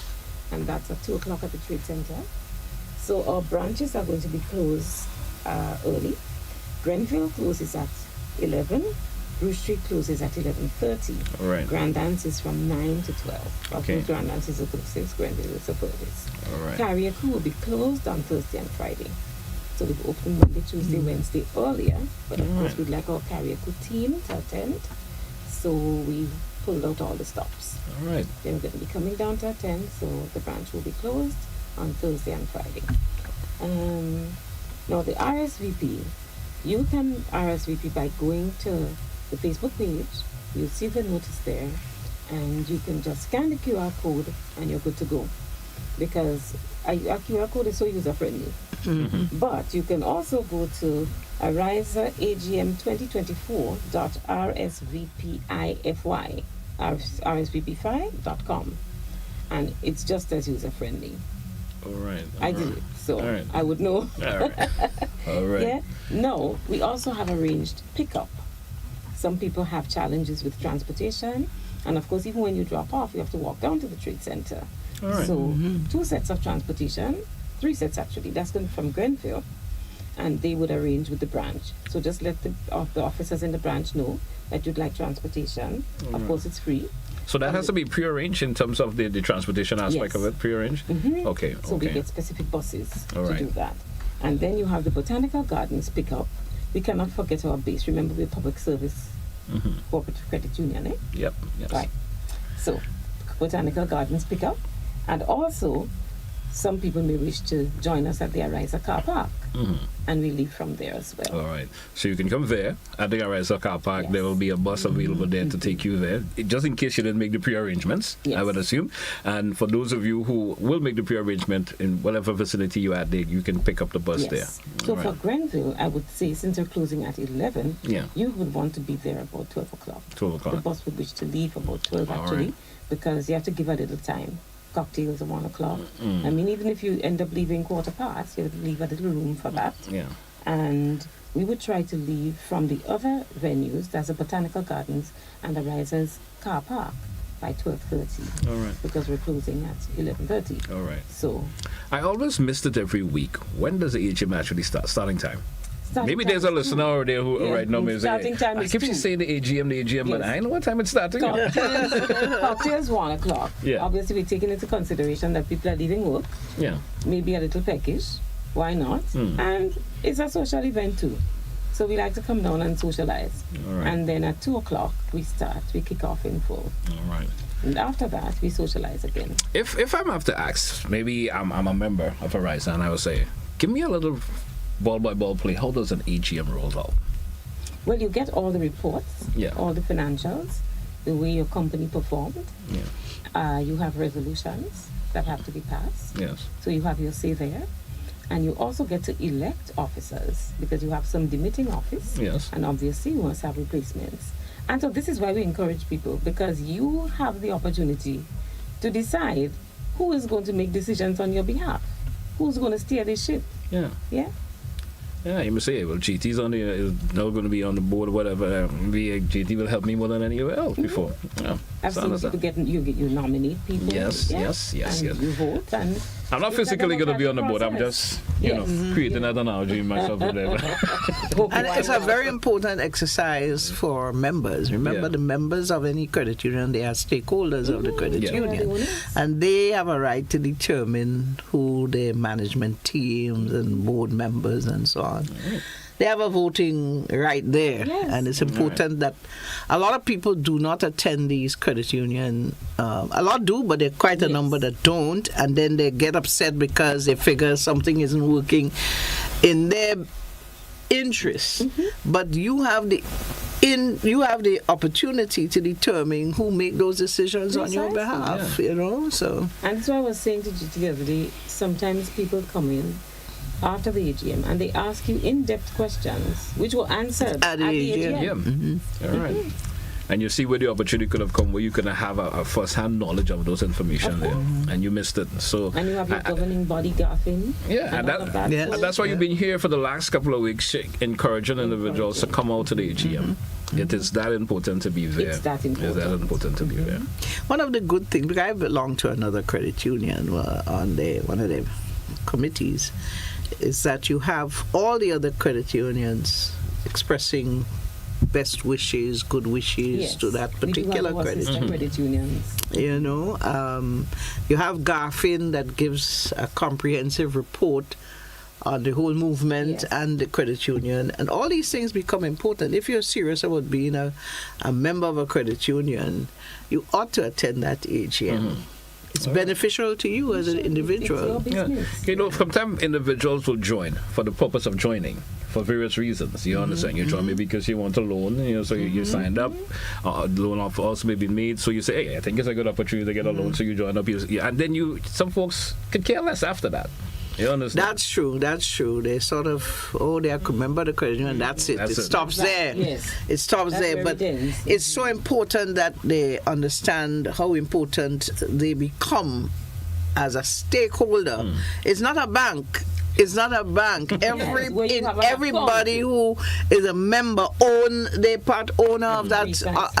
And that's at 2 o'clock at the Trade Center. So our branches are going to be closed early. Grenville closes at 11. Bruce Street closes at 11:30. All right. Grand Dance is from 9 to 12. Okay. Grand Dance is open 6. Grenville is the furthest. All right. Karaoke will be closed on Thursday and Friday. So we've opened Monday, Tuesday, Wednesday earlier. But of course, we'd like our karaoke team to attend. So we pulled out all the stops. All right. They're going to be coming down to attend, so the branch will be closed on Thursday and Friday. Now the RSVP, you can RSVP by going to the Facebook page. You'll see the notice there, and you can just scan the QR code and you're good to go. Because a QR code is so user-friendly. Mm-hmm. But you can also go to RSVPI.RSVPify.com, and it's just as user-friendly. All right. I did it, so I would know. All right. All right. Yeah. No, we also have arranged pickup. Some people have challenges with transportation, and of course, even when you drop off, you have to walk down to the trade center. All right. So 2 sets of transportation, 3 sets actually. That's going from Grenville, and they would arrange with the branch. So just let the officers in the branch know that you'd like transportation. Of course, it's free. So that has to be pre-arranged in terms of the transportation aspect of it, pre-arranged? Mm-hmm. Okay. So we get specific buses to do that. And then you have the Botanical Gardens pickup. We cannot forget our base. Remember, we're public service cooperative credit union, eh? Yep. Yes. Right. So, Botanical Gardens pickup. And also, some people may wish to join us at the Ariza car park. And we leave from there as well. All right. So you can come there at the Ariza car park. There will be a bus available there to take you there, just in case you didn't make the pre-arrangements, I would assume. And for those of you who will make the pre-arrangement in whatever facility you're at, you can pick up the bus there. So for Grenville, I would say since they're closing at 11, you would want to be there about 12 o'clock. 12 o'clock. The bus would wish to leave about 12 actually, because you have to give a little time. Cocktails at 1 o'clock. I mean, even if you end up leaving 15:15, you have to leave a little room for that. Yeah. And we would try to leave from the other venues, that's the Botanical Gardens and the Risers car park, by 12:30. All right. Because we're closing at 11:30. All right. So I always missed it every week. When does the AGM actually start? Starting time? Maybe there's a listener over there who right now may say, I keep saying the AGM, but I know what time it's starting. Cocktails 1 o'clock. Yeah. Obviously, we're taking into consideration that people are leaving work. Yeah. Maybe a little peckish. Why not? And it's a social event too. So we like to come down and socialize. All right. And then at 2 o'clock, we kick off in full. All right. And after that, we socialize again. If I'm have to ask, maybe I'm a member of Ariza and I would say, give me a little ball-by-ball play. How does an AGM roll out? Well, you get all the reports, all the financials, the way your company performed. Yeah. You have resolutions that have to be passed. Yes. So you have your say there. And you also get to elect officers because you have some demitting office. Yes. And obviously you must have replacements. And so this is why we encourage people, because you have the opportunity to decide who is going to make decisions on your behalf. Who's going to steer this ship. Yeah. Yeah. Yeah, you must say, well, GT's is now going to be on the board or whatever. Maybe GT will help me more than anywhere else before. Yeah. I've seen people you nominate people. Yes. You vote. And I'm not physically going to be on the board. I'm just, creating that analogy myself. And it's a very important exercise for members. Remember, the members of any credit union, they are stakeholders of the credit union. And they have a right to determine who their management teams and board members and so on. They have a voting right there, and it's important that a lot of people do not attend these credit union. A lot do, but there are quite a number that don't, and then they get upset because they figure something isn't working in their interest. But you have the opportunity to determine who make those decisions on your behalf. You know, so. And that's why I was saying to GT the other day. Sometimes people come in after the AGM and they ask you in-depth questions which were answered at the AGM. All right. And you see where the opportunity could have come, where you could have a first-hand knowledge of those information there, and you missed it. So and you have your governing body gaffing. And that's why you've been here for the last couple of weeks, encouraging individuals to come out to the AGM. It is that important to be there. It's that important to be there. One of the good things, because I belong to another credit union on one of the committees, is that you have all the other credit unions expressing best wishes, good wishes to that particular credit unions. You know, you have GAFIN that gives a comprehensive report on the whole movement Yes. and the credit union, and all these things become important. If you're serious about being a member of a credit union, you ought to attend that AGM. It's beneficial to you as an individual. It's your business. You know, sometimes individuals will join for the purpose of joining for various reasons. You understand? You join maybe because you want a loan, so you signed up. Loan offer also may be made, so you say, hey, I think it's a good opportunity to get a loan, so you join up. And then some folks could care less after that. You understand? That's true. They sort of, they are a member of the credit union, that's it. It stops there. Yes. It stops That's there. where But it ends. it's so important that they understand how important they become as a stakeholder. It's not a bank. It's not a bank. where you have an Everybody who is a member they're part owner of that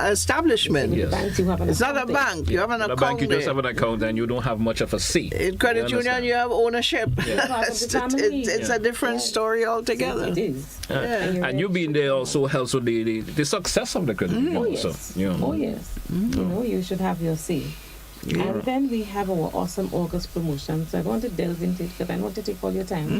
establishment. In the banks, you have an It's not a account there. bank. You have an In a account bank, you just there. have an account and you don't have much of a say. In credit You union, understand? you have ownership. Part of the family. It's a different story altogether. It is. And you being there also helps with the success of the credit union. Oh, Also, yes. you know. Oh, yes. You know, you should have your say. And then we have our awesome August promotion. So I don't want to delve into it because I don't want to take all your time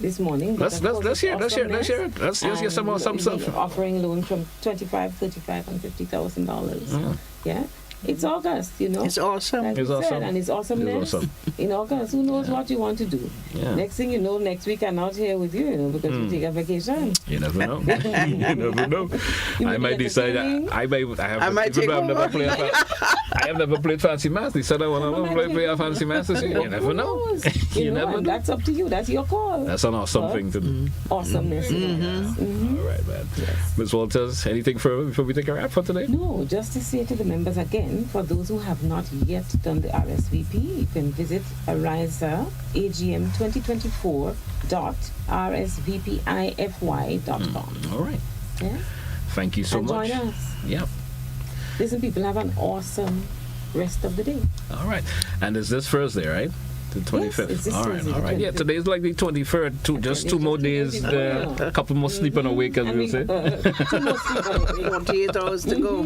this morning. But Let's of course, hear it. it's Let's hear it. Let's hear some more And stuff. we're offering loan from $25,000, $35,000, and $50,000. Yeah. It's August, It's awesome. Like It's we said, awesome. and it's awesomeness. It's awesome. In August, who knows what you want to do? Yeah. Next thing you know, next week I'm not here with you, because we take a vacation. You never know. You never know. I might decide. I have never played Fancy Masters. He said I want to play a Fancy Masters. You never know. You never and know. that's up to you. That's your call. That's an awesome thing to do. Awesomeness. All right, man. Ms. Walters, anything further before we take a wrap for today? No, just to say to the members again, for those who have not yet done the RSVP, you can visit Ariza AGM 2024.rsvpify.com. All right. Yeah? Thank you so And much. join us. Yeah. Listen, people, have an awesome rest of the day. All right. And it's this Thursday, right? The 25th. it's this all right, Thursday, all the right. Yeah, 25th. today's like the 23rd. Just two more days. A couple more sleeping awake, as we'll say. 48 hours to go.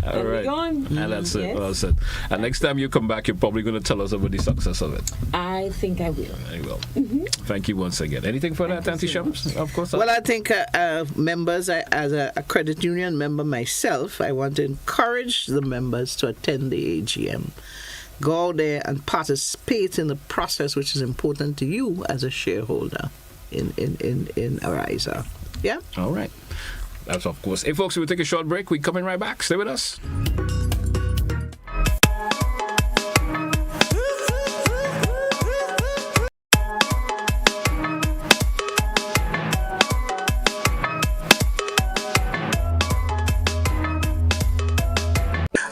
All right. And that's it. Yes. Well said. And next time you come back, you're probably going to tell us about the success of it. I think I will. There you go. Thank you once again. Anything for that, Auntie Shams? Of course. Well, I think members, as a credit union member myself, I want to encourage the members to attend the AGM. Go out there and participate in the process, which is important to you as a shareholder in Ariza. Yeah? All right. That's of course. Hey, folks, we'll take a short break. We're coming right back. Stay with us.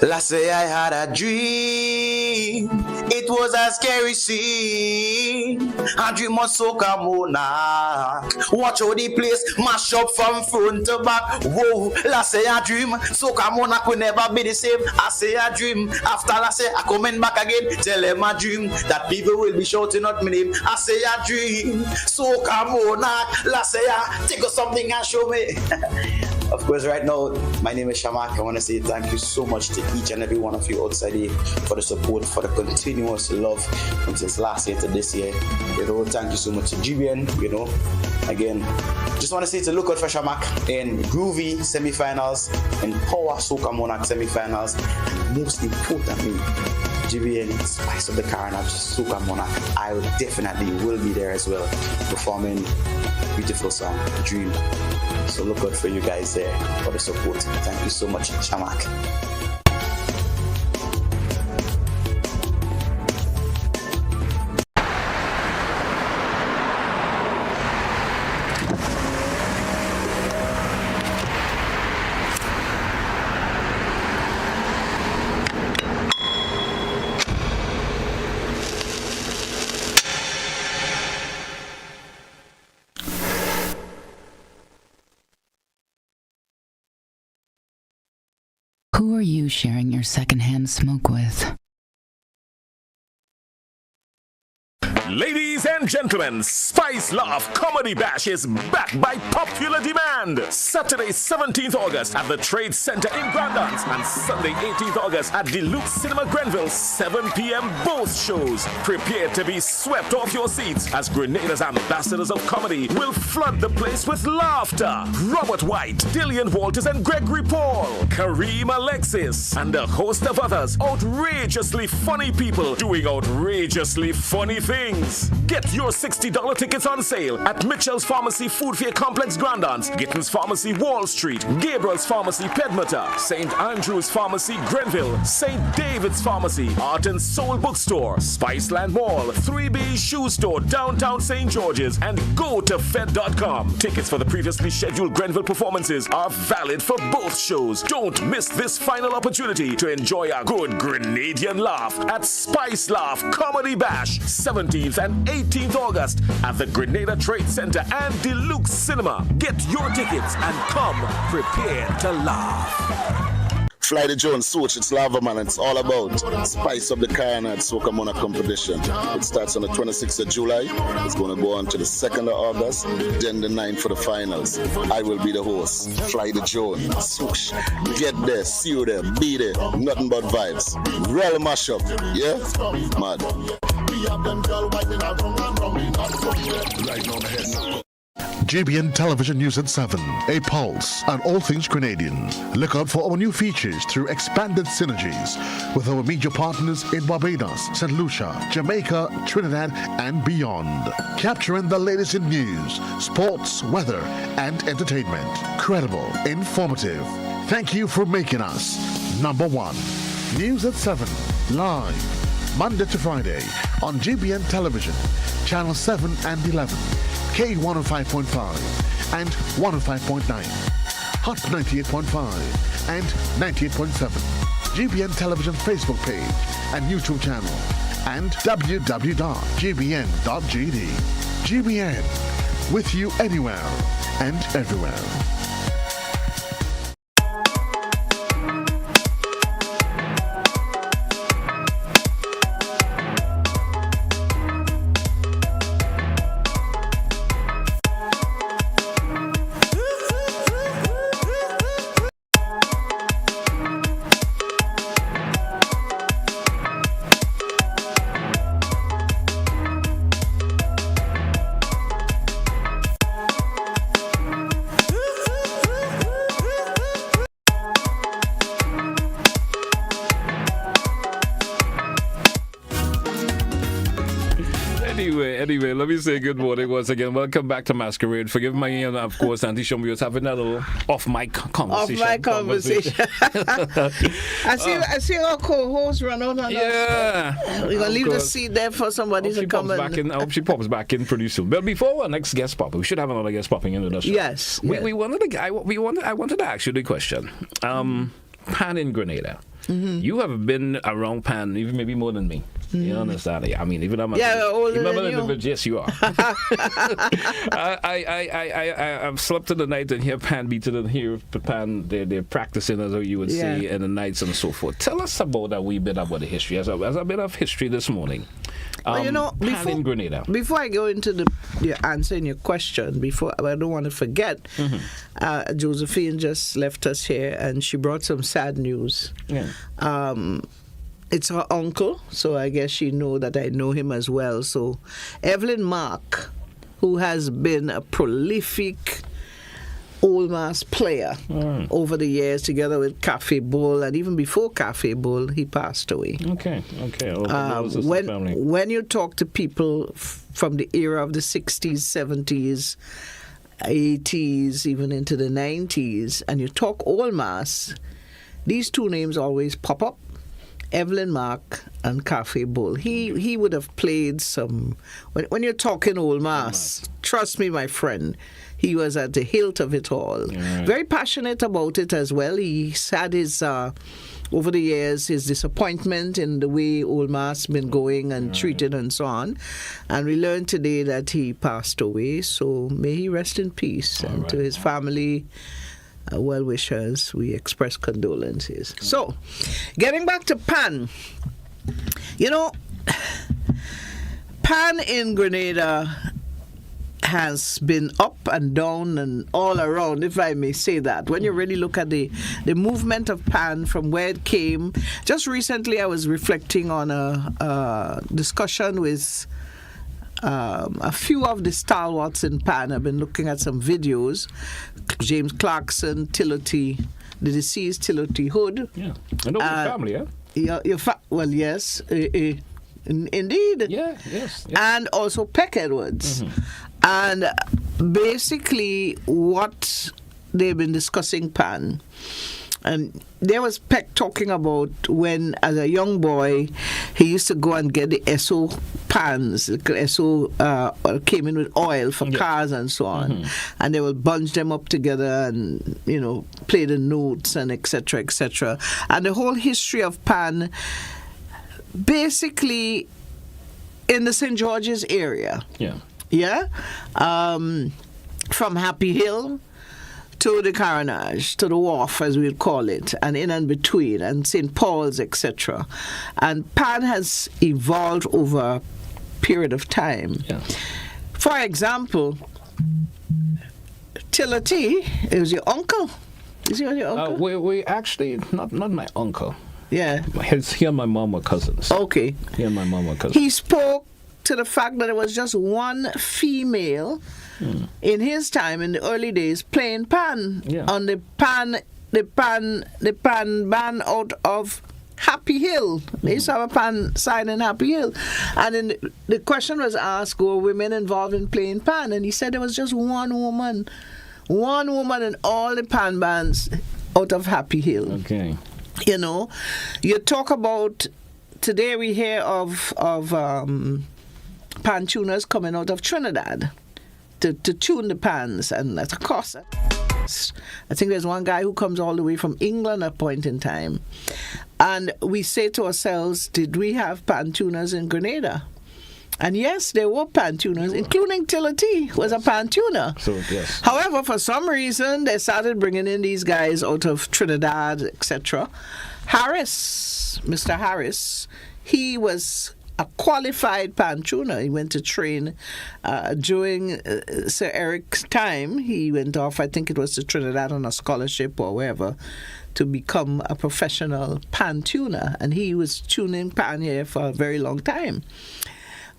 Last day I had a dream. It was a scary scene. A dream of soca monarch. Watch how the place mash up from front to back. Whoa, last day I dream. Soca monarch will never be the same. I say a dream. After last day I coming back again. Tell them a dream that people will be shouting out my name. I say a dream. Soca monarch. Last day I take us something and show me. Of course, right now, my name is Shamak. I want to say thank you so much to each and every one of you outside here for the support, for the continuous love from since last year to this year. Thank you so much to GBN, Again, just want to say to look out for Shamak in Groovy semi-finals, in Power Soca Monarch semi-finals, and most importantly, GBN Spice of the Carnival Soca Monarch. I definitely will be there as well, performing beautiful song, Dream. So look out for you guys there for the support. Thank you so much, Shamak. Who are you sharing your secondhand smoke with? Ladies and gentlemen, Spice Laugh Comedy Bash is back by popular demand. Saturday, 17th August at the Trade Center in Grandance and Sunday, 18th August at Deluxe Cinema Grenville, 7 p.m. both shows. Prepare to be swept off your seats as Grenada's ambassadors of comedy will flood the place with laughter. Robert White, Dillian Walters and Gregory Paul, Kareem Alexis, and a host of others outrageously funny people doing outrageously funny things. Get your $60 tickets on sale at Mitchell's Pharmacy Food Fair Complex Grandance, Gittins Pharmacy Wall Street, Gabriel's Pharmacy Pedmota, St. Andrew's Pharmacy Grenville, St. David's Pharmacy, Art and Soul Bookstore, Spiceland Mall, 3B Shoe Store, Downtown St. George's, and go to Fed.com. Tickets for the previously scheduled Grenville performances are valid for both shows. Don't miss this final opportunity to enjoy a good Grenadian laugh at Spice Laugh Comedy Bash, 17th and 18th August at the Grenada Trade Center and Deluxe Cinema. Get your tickets and come prepared to laugh. Fly the Jones, Switch, it's Lava Man, it's all about Spice Up the Carnival Soca Mona competition. It starts on the 26th of July, it's going to go on to the 2nd of August, then the 9th for the finals. I will be the host, Fly the Jones, Switch. Get there, see you there, be there, nothing but vibes. Real mashup, yeah? Mad. GBN Television News at 7, a pulse on all things Grenadian. Look out for our new features through expanded synergies with our media partners in Barbados, St. Lucia, Jamaica, Trinidad, and beyond. Capturing the latest in news, sports, weather, and entertainment. Credible, informative. Thank you for making us number one. News at 7, live, Monday to Friday on GBN Television, Channel 7 and 11. K105.5 and 105.9, Hot 98.5 and 98.7, GBN Television Facebook page and YouTube channel, and www.gbn.gd. GBN, with you anywhere and everywhere. Anyway, let me say good morning once again. Welcome back to Masquerade. Forgive me, and of course, Auntie Shirma was having that little off-mic conversation. Off-mic conversation. I see our co-host run out on us. Yeah. We're going to leave the seat there for somebody to come in. I hope she pops back in pretty soon. But before our next guest pop, we should have another guest popping into the show. Yes. I wanted to ask you the question. Pan in Grenada. Mm-hmm. You have been around Pan even maybe more than me. Mm-hmm. You understand? I mean, even I'm older than you. Yes, you are. I've slept in the night and hear Pan beating and hear Pan they're practicing, as you would say, in the nights and so forth. Tell us about a wee bit about the history, as a bit of history this morning. Pan in Grenada. Before I go into answering your question, I don't want to forget, Josephine just left us here and she brought some sad news. Yeah. It's her uncle, so I guess she know that I know him as well. So Evelyn Mark, who has been a prolific old mass player over the years, together with Cafe Bull, and even before Cafe Bull, he passed away. Okay. When you talk to people from the era of the 60s, 70s, 80s, even into the 90s, and you talk old mass, these two names always pop up. Evelyn Mark and Cafe Bull. He would have played some... When you're talking old mass, trust me, my friend, he was at the hilt of it all. Right. Very passionate about it as well. He's had his... over the years, his disappointment in the way old mass been going and treated and so on. And we learned today that he passed away. So may he rest in peace. And to his family... well-wishers, we express condolences. So, getting back to Pan, Pan in Grenada has been up and down and all around, if I may say that. When you really look at the movement of pan from where it came, just recently I was reflecting on a discussion with a few of the stalwarts in pan. I've been looking at some videos. James Clarkson, Tillotty, the deceased Tillotty Hood. Yeah, I know your family, yeah? Well, yes, indeed. Yeah, yes. And also Peck Edwards. And basically what they've been discussing pan. And there was Peck talking about when, as a young boy, he used to go and get the SO pans. The SO came in with oil for cars and so on. And they would bunch them up together and, play the notes and etc., etc. And the whole history of pan, basically in the St. George's area. Yeah? From Happy Hill to the Carnage, to the Wharf, as we'd call it, and in and between, and St. Paul's, etc. And pan has evolved over a period of time. For example, Tillotty is your uncle. Is he your uncle? We actually, not my uncle. Yeah. He and my mom were cousins. Okay. He and my mom were cousins. He spoke to the fact that there was just one female in his time, in the early days, playing pan on the pan band out of Happy Hill. They used to have a pan sign in Happy Hill. And then the question was asked, were women involved in playing pan? And he said there was just one woman in all the pan bands out of Happy Hill. Okay. You talk about, today we hear of pan tuners coming out of Trinidad to tune the pans, and that's a cost. I think there's one guy who comes all the way from England at a point in time. And we say to ourselves, did we have pan tuners in Grenada? And yes, there were pan tuners, including Tillotty was a pan tuner. So, yes. However, for some reason, they started bringing in these guys out of Trinidad, etc. Mr. Harris, he was a qualified pan tuner. He went to train during Sir Eric's time. He went off, I think it was to Trinidad on a scholarship or wherever, to become a professional pan tuner. And he was tuning pan here for a very long time.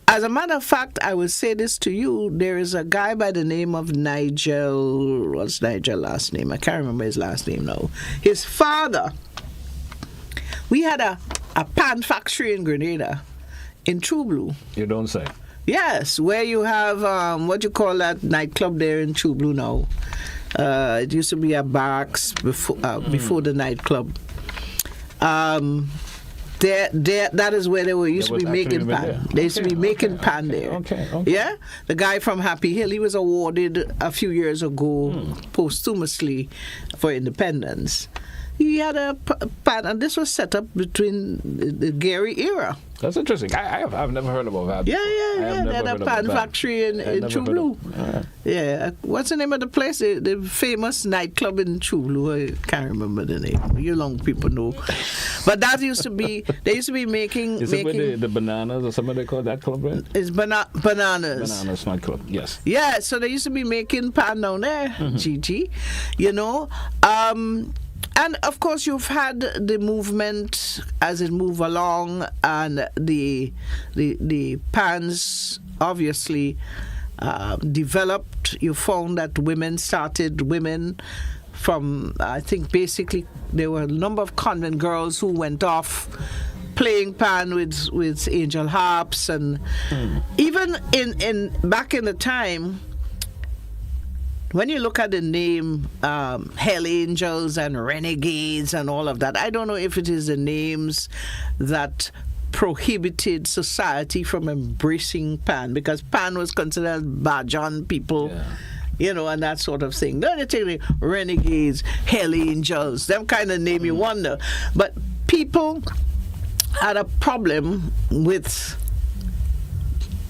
As a matter of fact, I will say this to you. There is a guy by the name of Nigel. What's Nigel's last name? I can't remember his last name now. His father. We had a pan factory in Grenada, in True Blue. You don't say. Yes, where you have, what you call that nightclub there in True Blue now. It used to be a barracks before the nightclub. That is where they used to be making pan. They used to be making pan there. Okay. Yeah? The guy from Happy Hill, he was awarded a few years ago posthumously for independence. He had a pan, and this was set up between the Gary era. That's interesting. I've never heard about that. Yeah. They had a pan factory in True Blue. Yeah. What's the name of the place? The famous nightclub in True Blue. I can't remember the name. You young people know. But that used to be, they used to be making... Is it where the Bananas or something they call that club, right? It's Bananas. Bananas nightclub, yes. Yeah, so they used to be making pan down there, Gigi. And of course, you've had the movement as it moved along, and the pans obviously developed. You found that women from, I think basically there were a number of convent girls who went off playing pan with angel harps, and even in back in the time. When you look at the name Hell Angels and Renegades and all of that, I don't know if it is the names that prohibited society from embracing pan, because pan was considered Bajan people, and that sort of thing. No, they take the Renegades, Hell Angels, them kind of name, you wonder. But people had a problem with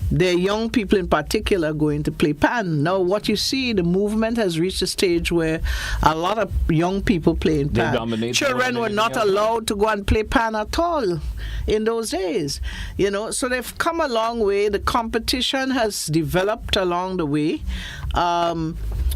They're young people in particular going to play pan. Now, what you see, the movement has reached a stage where a lot of young people playing They pan. dominate Children were not allowed to go and play pan at all in those days. You know, so they've come a long way. The competition has developed along the way.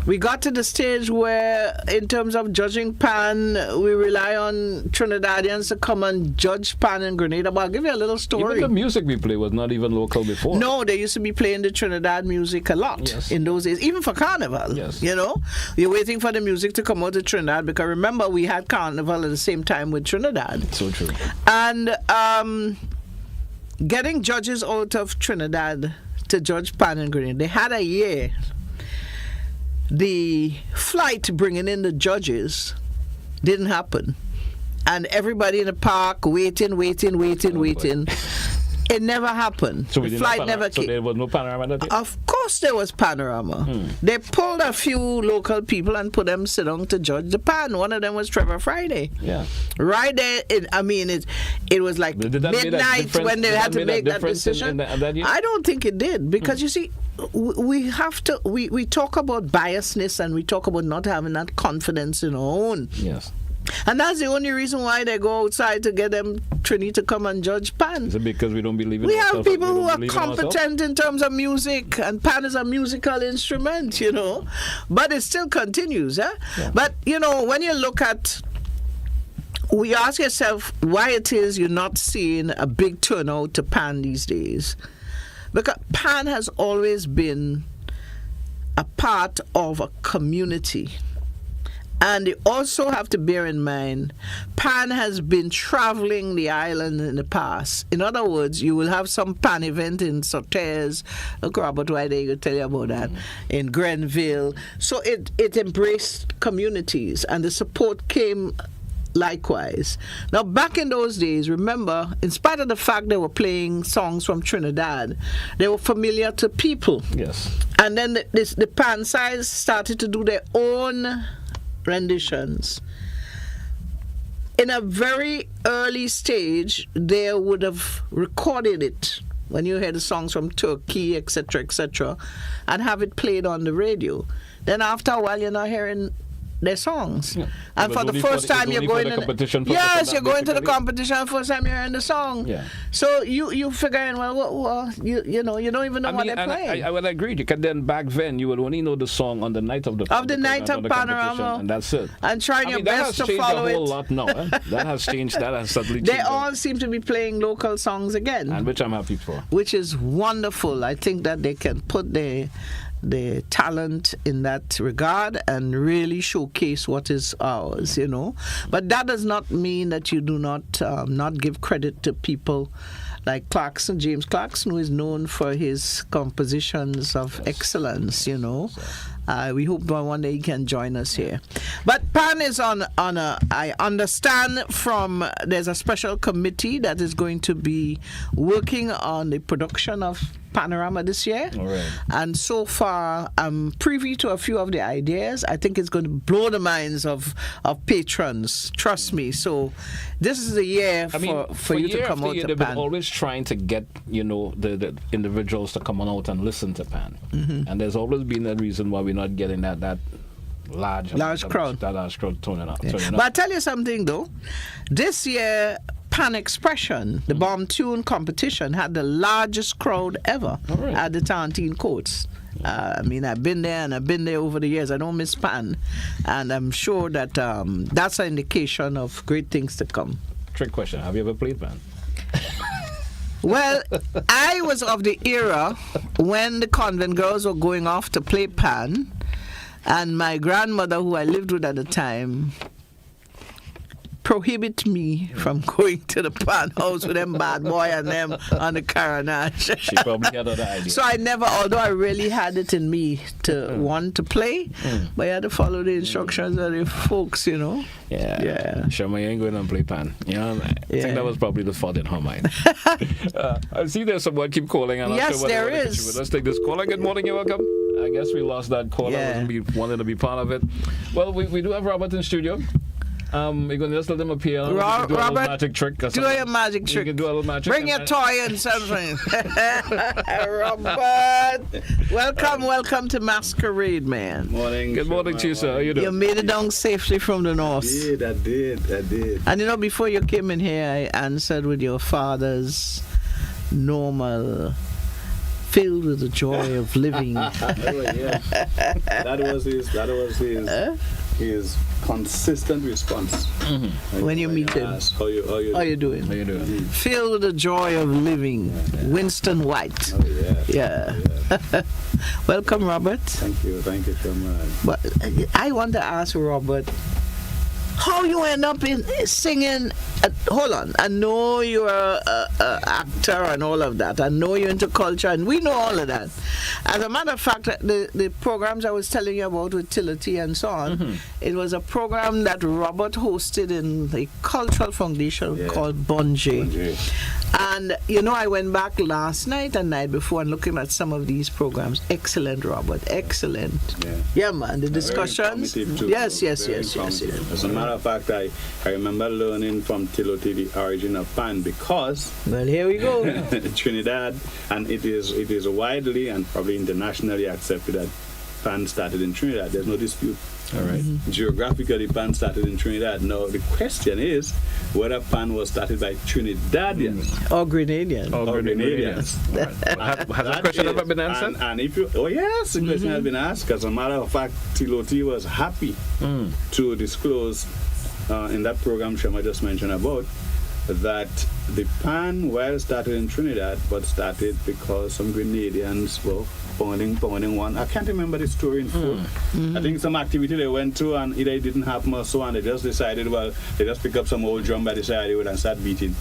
We got to the stage where, in terms of judging pan, we rely on Trinidadians to come and judge pan in Grenada. But I'll give you a little story. Even the music we play was not even local before. No, they used to be playing the Trinidad music a lot in those days, even for Carnival. You know, you're waiting for the music to come out of Trinidad because remember we had Carnival at the same time with Trinidad. So true. And getting judges out of Trinidad to judge pan in Grenada, they had a year. The flight bringing in the judges didn't happen. And everybody in the park waiting. It never happened. So the flight never came. So there was no panorama that day? Of course there was panorama. They pulled a few local people and put them sit down to judge the pan. One of them was Trevor Friday. Yeah. Right there, it was like midnight when they had to make that decision. I don't think it did because you see, we talk about biasness and we talk about not having that confidence in our own. Yes. And that's the only reason why they go outside to get them Trini to come and judge pan. Is it because we don't believe in We ourselves? have people who are competent in terms of music, and pan is a musical instrument, you know. But it still continues, eh? Yeah. But, you know, when you look at, we ask yourself why it is you're not seeing a big turnout to pan these days. Because pan has always been a part of a community. And you also have to bear in mind, pan has been traveling the island in the past. In other words, you will have some pan event in Sauterres. Look, Robert White, I could tell you about that. In Grenville. So it embraced communities, and the support came likewise. Now, back in those days, remember, in spite of the fact they were playing songs from Trinidad, they were familiar to people. Yes. And then the pan sides started to do their own renditions. In a very early stage, they would have recorded it when you hear the songs from Turkey, etc., and have it played on the radio. Then after a while, you're not hearing their songs. Yeah. And for the first time you're going to the competition. Yes, you're going to the competition. First time you're hearing the song. Yeah. So you figuring, well, you know, you don't even know what they're playing. I would agree. Because then back then you would only know the song on the night of the night of Panorama, and that's it. And trying your best to follow it. That has changed a whole lot now. That has changed. That has suddenly changed. They all seem to be playing local songs again, and which I'm happy for. Which is wonderful. I think that they can put the talent in that regard and really showcase what is ours, you know. But that does not mean that you do not give credit to people like Clarkson, James Clarkson, who is known for his compositions of excellence, you know. We hope one day he can join us here. But pan is on I understand from, there's a special committee that is going to be working on the production of Panorama this year. All right. And so far, I'm privy to a few of the ideas. I think it's going to blow the minds of patrons. Trust me. So this is the year for you to come out to pan. They've been always trying to get, you know, the individuals to come on out and listen to pan. Mm-hmm. And there's always been a reason why we're not getting that large crowd. That large crowd turning up. Yeah. But I'll tell you something, though. This year, Pan Expression, the bomb tune competition, had the largest crowd ever at the Tarantine Courts. I mean, I've been there and I've been there over the years. I don't miss Pan. And I'm sure that that's an indication of great things to come. Trick question. Have you ever played Pan? Well, I was of the era when the convent girls were going off to play Pan. And my grandmother, who I lived with at the time, prohibit me from going to the pan house with them bad boy and them on the carnage. She probably had other ideas. So I never, although I really had it in me to want to play, but I had to follow the instructions of the folks, you know. Yeah. Shirma, you ain't going to play pan. You know, I think that was probably the thought in her mind. I see there's someone keep calling. And yes, there is. Let's take this caller. Good morning, you're welcome. I guess we lost that caller. Wanted to be part of it. Well, we do have Robert in studio. You're going to just let them appear. Do a little magic trick. Do your magic trick. You can do a little magic. Bring your toy and something. Robert, welcome to Masquerade, man. Morning. Good morning to you, sir. How you doing? You made it down safely from the north. I did. And you know, before you came in here, I answered with your father's normal, filled with the joy of living. That was his consistent response. When you meet him. How you doing? Filled with the joy of living. Winston White. Yeah. Welcome, Robert. Thank you so much. But I want to ask Robert, how you end up in singing? Hold on, I know you're a actor and all of that. I know you're into culture, and we know all of that. As a matter of fact, the programs I was telling you about with Tility and so on, it was a program that Robert hosted in the Cultural Foundation called Bonje. And you know, I went back last night and night before and looking at some of these programs. Excellent, Robert. Excellent. Yeah, man. The discussions. Yes. As a matter of fact, I remember learning from Tility the origin of pan because here we go. Trinidad, and it is widely and probably internationally accepted that pan started in Trinidad. There's no dispute. All right. Geographically, pan started in Trinidad. Now the question is whether pan was started by Trinidadians or Grenadians. Has that question ever been answered? And if you, yes, the question has been asked. As a matter of fact, Tiloti was happy to disclose in that program Shirma just mentioned about that the pan started in Trinidad, but started because some Grenadians were pounding one. I can't remember the story in full. I think some activity they went to and either it didn't happen or so, and they just decided, they just pick up some old drum by the side of it and start beating.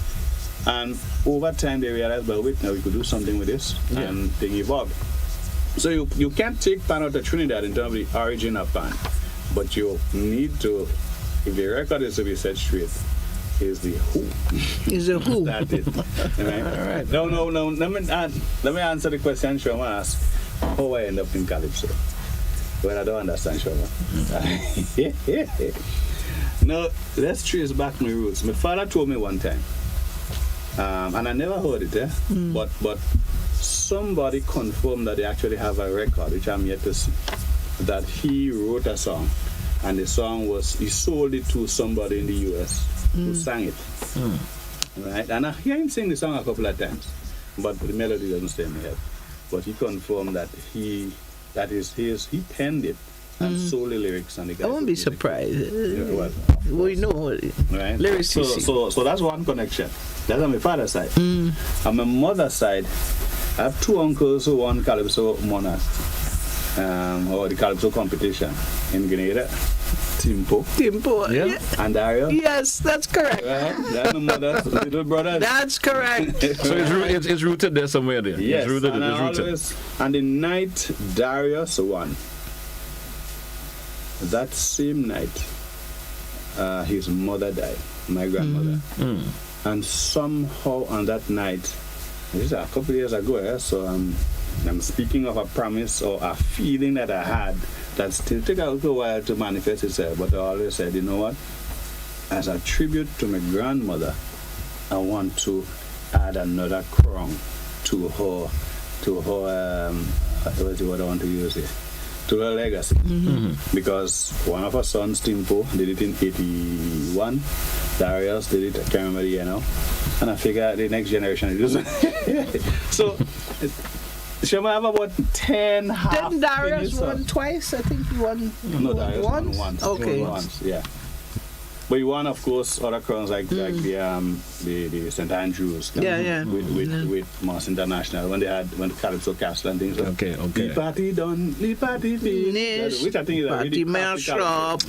And over time they realized, wait, now we could do something with this, and thing evolved. So you can't take pan out of Trinidad in terms of the origin of pan, but you need to, if the record is to be set straight, is the who. Is the who. That's it. Right? All right. No. Let me answer the question Shirma asked. How I end up in Calypso? Well, I don't understand, Shirma. No, let's trace back my roots. My father told me one time, and I never heard it, but somebody confirmed that they actually have a record, which I'm yet to see, that he wrote a song, and the song he sold it to somebody in the US who sang it. Right? And I hear him sing the song a couple of times, but the melody doesn't stay in my head. But he confirmed that he penned it and sold the lyrics, and the guy. I won't be surprised. We know right? Lyrics. So that's one connection. That's on my father's side. On my mother's side, I have two uncles who won Calypso Monarch, or the Calypso competition in Grenada. Timpo, yeah. And Dario. Yes, that's correct. Right? That's my mother's little brother. That's correct. So it's rooted there somewhere there. Yes, it's rooted. And the night Darius won, that same night, his mother died, my grandmother. And somehow on that night, this is a couple of years ago, so I'm speaking of a promise or a feeling that I had that still took a little while to manifest itself, but I always said, you know what, as a tribute to my grandmother, I want to add another crown to her what's the word I want to use here, to her legacy. Because one of her sons, Timpo, did it in 81, Darius did it, I can't remember the year now, and I figure the next generation will do it. So Shirma have about 10 half. Didn't Darius won twice? I think he won. No, Darius won once. Okay. Once, yeah. But he won, of course, other crowns like the St. Andrews. With Mass International when the Calypso Castle and things like that. Okay. The party done, the party finished. Which I think is a really mashup.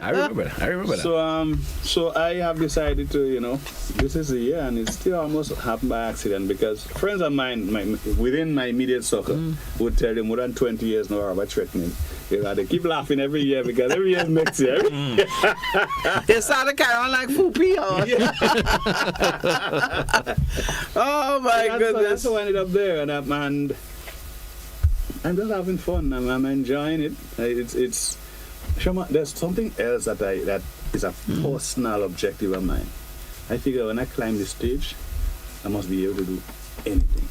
I remember that. So I have decided to, this is the year, and it still almost happened by accident because friends of mine within my immediate circle would tell you more than 20 years now about threatening. They keep laughing every year because every year is next year. They started carrying on like Fupi. Oh my goodness. So that's how I ended up there, and I'm just having fun. I'm enjoying it. It's Shirma, there's something else that is a personal objective of mine. I figure when I climb the stage, I must be able to do anything.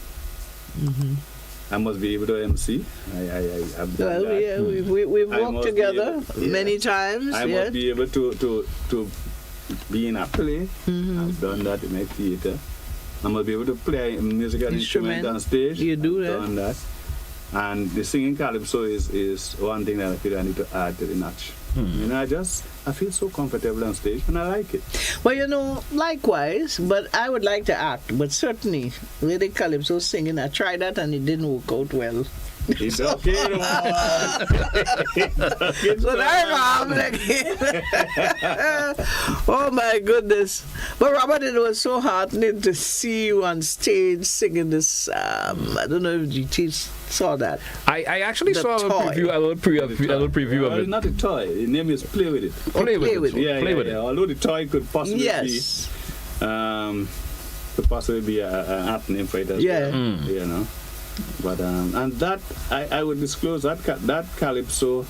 I must be able to MC. I've done that. Yeah, we've worked together many times. I must be able to be in a play. I've done that in a theater. I must be able to play a musical instrument on stage. You do that. I've done that. And the singing calypso is one thing that I feel I need to add to the notch. You know, I feel so comfortable on stage and I like it. Well, you know, likewise, but I would like to act, but certainly with the calypso singing, I tried that and it didn't work out well. It's okay, So I'm again. Oh my goodness. But Robert, it was so heartening to see you on stage singing this. I don't know if you saw that. I actually saw a little preview of it. It's not a toy. The name is Play With It. Play with it. Yeah, Play with it. Although the toy could possibly be an apt name for it as well. You know. But and that I would disclose that calypso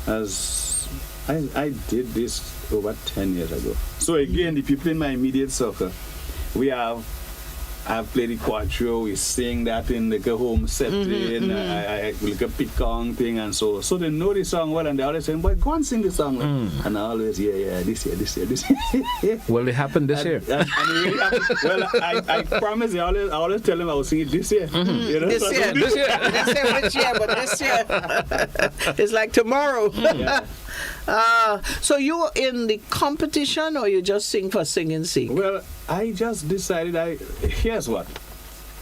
as I did this over 10 years ago. So again, the people in my immediate circle, I've played the quattro, we sing that in the home setting, I like a picong thing and so they know the song well and they always say, boy, go and sing the song. And I always, this year. Well, it happened this year. And it really happened. Well, I promise you, I always tell them I will sing it this year. You know? This year. They say which year, but this year. It's like tomorrow. So you're in the competition or you just sing for singing's sake? Well, I just decided here's what.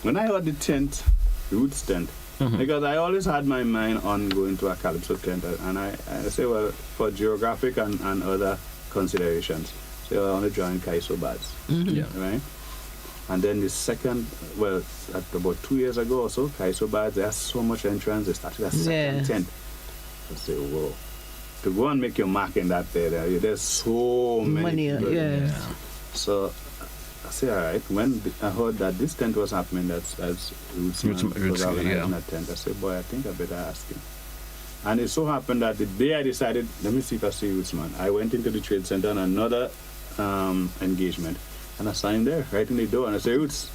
When I heard the tent, Roots tent, because I always had my mind on going to a calypso tent, and I say, well, for geographic and other considerations, so I want to join Kaiso Bads, right? And then the second, well, about 2 years ago or so, Kaiso Bads, there's so much entrance, they started a second tent. I say, whoa. To go and make your mark in that there's so many people. So I say, all right. When I heard that this tent was happening, that's Rootsman was organizing that tent, I said, boy, I think I better ask him. And it so happened that the day I decided, let me see if I see Rootsman, I went into the trade center on another engagement, and I signed there, right in the door, and I said, Roots,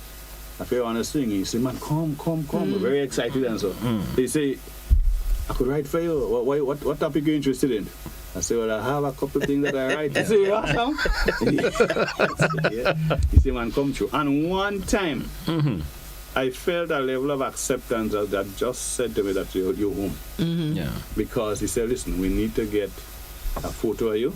I feel I want to sing. He said, man, come. We're very excited and so. He said, I could write for you. What topic are you interested in? I said, well, I have a couple of things that I write. He said, you awesome? He said, man, come through. And one time, I felt a level of acceptance that just said to me that you're home. Because he said, listen, we need to get a photo of you,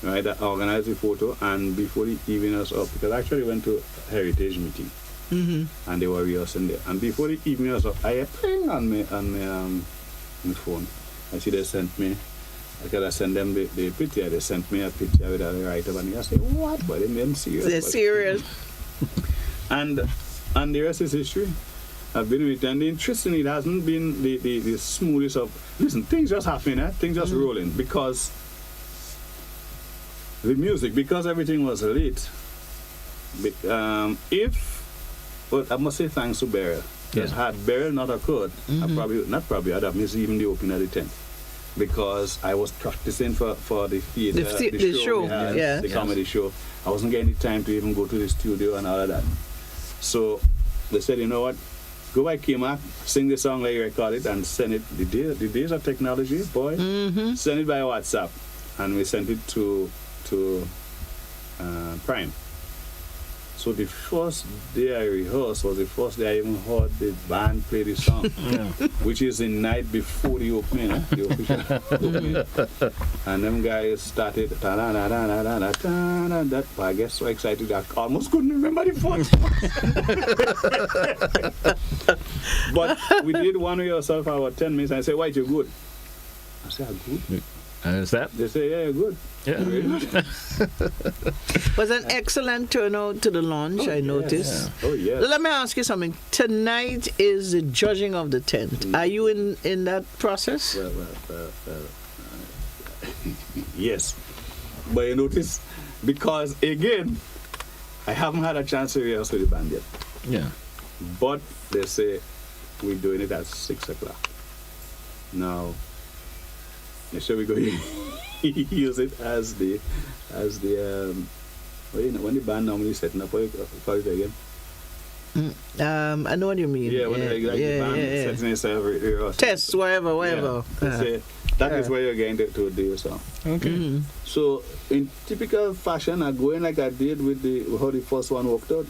right? I organized the photo, and before the evening was up, because I actually went to a heritage meeting, and they were rehearsing there. And before the evening was up, I ping on my phone. I see they sent me, because I sent them the picture, they sent me a picture with a write-up, and I said, what? But they made them serious. They're serious. And the rest is history. I've been with it, and interestingly, it hasn't been the smoothest of, listen, things just happen, things just rolling, because the music, because everything was late, well, I must say thanks to Beryl. Because had Beryl not occurred, I'd have missed even the opening of the tent. Because I was practicing for the theater, the show we had, the comedy show. I wasn't getting the time to even go to the studio and all of that. So they said, you know what, go by Kima, sing the song like you record it and send it. The days of technology, boy, send it by WhatsApp. And we sent it to Prime. So the first day I rehearsed was the first day I even heard the band play the song, which is the night before the opening, the official opening. And them guys started, that, I guess so excited I almost couldn't remember the first. But we did one rehearsal for about 10 minutes, and I said, why, you're good? I said, I'm good. And is that? They say, yeah, you're good. Yeah. Was an excellent turnout to the launch, I noticed. Yeah. Oh, yeah. Let me ask you something. Tonight is the judging of the tent. Are you in that process? Well, yes. But you notice, because again, I haven't had a chance to rehearse with the band yet. Yeah. But they say we're doing it at 6 o'clock. Now, so we're going to use it as the as the when the band normally setting up for it again. I know what you mean. Yeah, when the band setting itself. Test, whatever. Yeah. That is where you're getting to do your song. Okay. So in typical fashion, I go in like I did with how the first one worked out.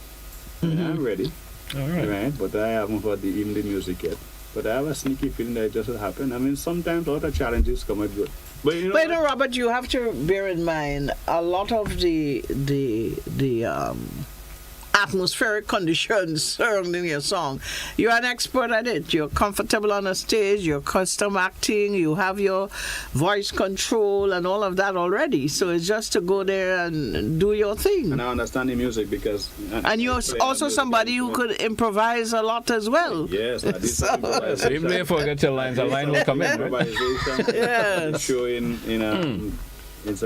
I'm ready. All right. But I haven't heard even the music yet. But I have a sneaky feeling that it just will happen. I mean, sometimes a lot of challenges come out good. But you know, Robert, you have to bear in mind a lot of the atmospheric conditions surrounding your song. You're an expert at it. You're comfortable on a stage. You're custom acting. You have your voice control and all of that already. So it's just to go there and do your thing. And I understand the music because... And you're also somebody who could improvise a lot as well. Yes. So even if you forget your lines, a line will come in, right? Yes. Showing on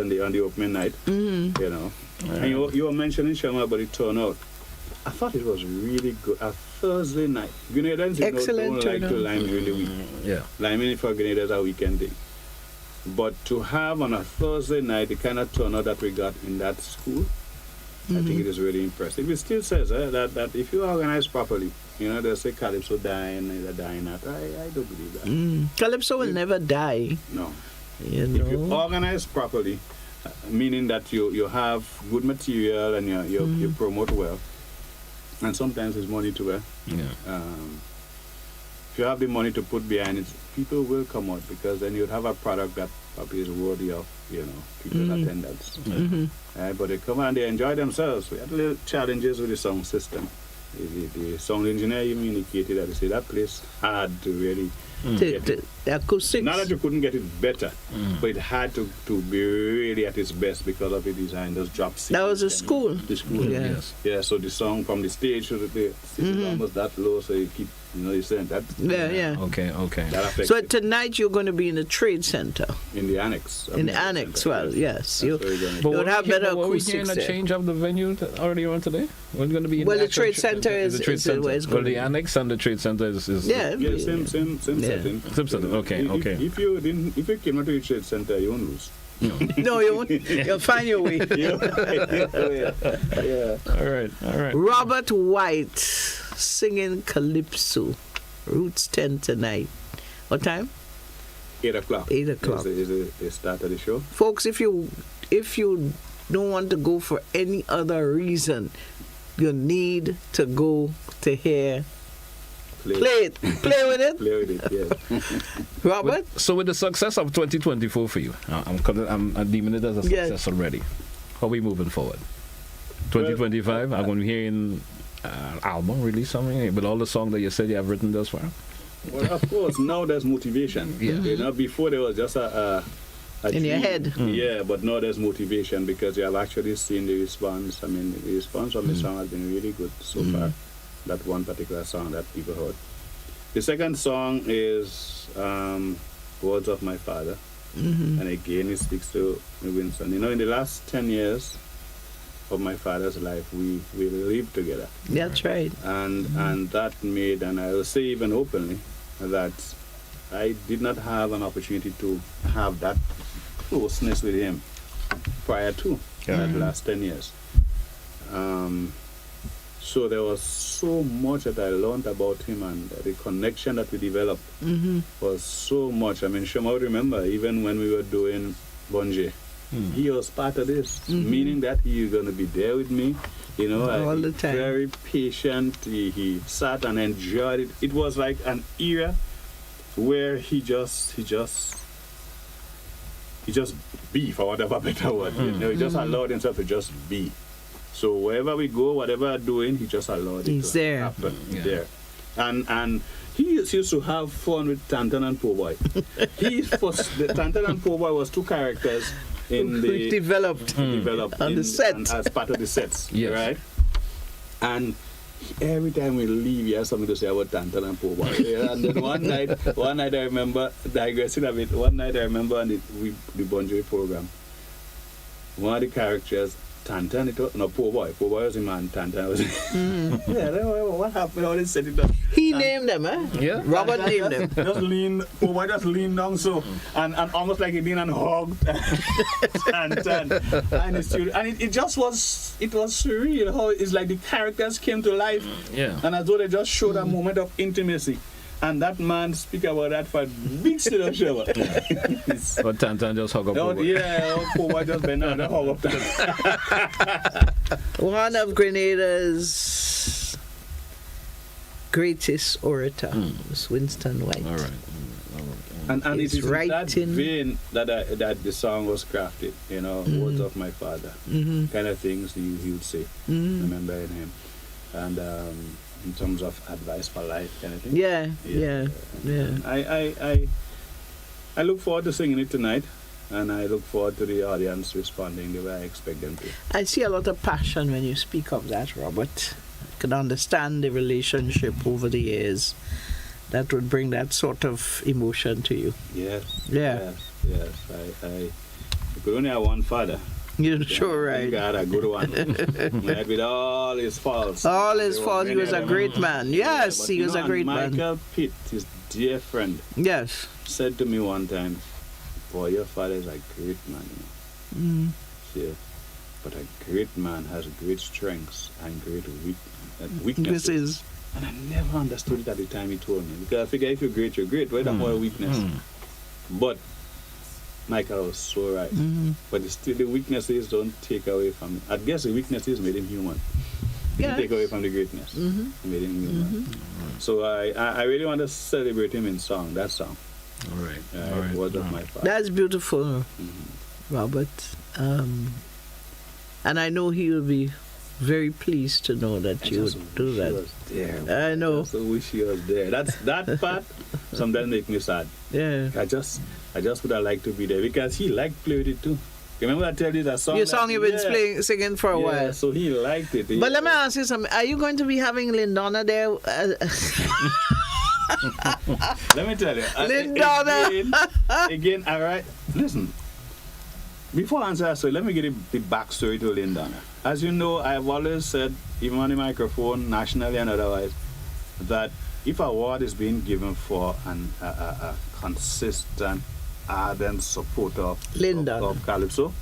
the opening night, you know. Right. And you were mentioning, Shirma, about the turnout. I thought it was really good. A Thursday night. Grenadians don't like to lime during the week. Yeah. Liming for Grenadians a weekend thing. But to have on a Thursday night the kind of turnout that we got in that school, I think it is really impressive. It still says that if you organize properly, you know, they say Calypso dying, they're dying out. I don't believe that. Calypso will never die. No. You know? If you organize properly, meaning that you have good material and you promote well, and sometimes it's money to if you have the money to put behind it, people will come out because then you'd have a product that probably is worthy of people's attendance. But they come and they enjoy themselves. We had little challenges with the sound system. The sound engineer even indicated that they say that place had to really the acoustics. Not that you couldn't get it better, but it had to be really at its best because of the design, those drop seats. That was a school. The school, yes. Yeah, so the song from the stage to the is almost that low, so you keep, you're saying that. Yeah. Okay. So tonight you're going to be in the trade center. In the annex. In the annex, yes. You would have better acoustics. Were we hearing a change of the venue already on today? We're going to be in the trade center is the annex and the trade center is same setting. Same setting. Okay. If you came out to the trade center, you won't lose. No, you won't. You'll find your way. Yeah. All right. Robert White singing Calypso. Roots 10 tonight. What time? 8 o'clock. 8 o'clock. Is the start of the show. Folks, if you don't want to go for any other reason, you need to go to hear. Play with it. Play with it, yes. Robert? So with the success of 2024 for you, I'm deeming it as a success already. How are we moving forward? 2025, I'm going to be hearing album release something with all the songs that you said you have written thus far. Well, of course, now there's motivation. Yeah. You know, before there was just a in dream. your head. Yeah, but now there's motivation because you have actually seen the response. I mean, the response from the song has been really good so far. That one particular song that people heard. The second song is Words of My Father. And again, it speaks to Winston. You know, in the last 10 years of my father's life, we lived together. That's right. And that made, and I will say even openly, that I did not have an opportunity to have that closeness with him prior to that last 10 years. So there was so much that I learned about him, and the connection that we developed was so much. I mean, Shirma would remember, even when we were doing Bonje, he was part of this, meaning that he was going to be there with me, you know, all the time. Very patient. He sat and enjoyed it. It was like an era where he just be, for whatever better word. You know, he just allowed himself to just be. So wherever we go, whatever we're doing, he just allowed it to happen there. And he used to have fun with Tantan and Po Boy. The Tantan and Po Boy was two characters in the developed on the set as part of the sets, yes. right? And every time we leave, he has something to say about Tantan and Po Boy. And then one night I remember digressing a bit. One night I remember on the Bon Jovi program, one of the characters Tantan, it was, no, poor boy was the man, Tantan was what happened, all this said it down. He named them, eh? Yeah. Robert named them. Just lean, poor boy just leaned down so, and almost like he been and hugged Tantan. And it just was, it was surreal how it's like the characters came to life. Yeah. And as though they just showed a moment of intimacy. And that man speak about that for big still of show. But Tantan just hug up over. Yeah, poor boy just been down and hug up that. One of Grenada's greatest orator was Winston White. All right. And it His is in that writing. vein that the song was crafted, you know, words of my father, kind of things he would say, remembering him. And in terms of advice for life, kind of thing. Yeah. I look forward to singing it tonight, and I look forward to the audience responding the way I expect them to. I see a lot of passion when you speak of that, Robert. I can understand the relationship over the years that would bring that sort of emotion to you. Yes. Yeah. Yes. I could only have one father. You're sure right. God, a good one. With all his faults. All his faults, he was a great man. Yes, he was a great man. Michael Pitt, his dear friend, yes, said to me one time, boy, your father is a great man, you know. Yeah. But a great man has great strengths and great weaknesses. And I never understood it at the time he told me. Because I figure if you're great, you're great. Why the whole weakness? But Michael was so right. But still, the weaknesses don't take away from it. I guess the weaknesses made him human. Didn't take away from the greatness. Made him human. So I really want to celebrate him in song, that song. All right. Words of my father. That's beautiful, Robert. And I know he will be very pleased to know that you would do that. I know. I so wish he was there. That part sometimes make me sad. Yeah. I just would have liked to be there because he liked play with it too. Remember I tell you that song? Your song you've been singing for a while. So he liked it. But let me ask you something. Are you going to be having Lindonna there? Let me tell you. Lindonna. Again, all right. Listen. Before I answer that, so let me give you the backstory to Lindonna. As you know, I've always said, even on the microphone, nationally and otherwise, that if an award is being given for a consistent, ardent supporter of Calypso,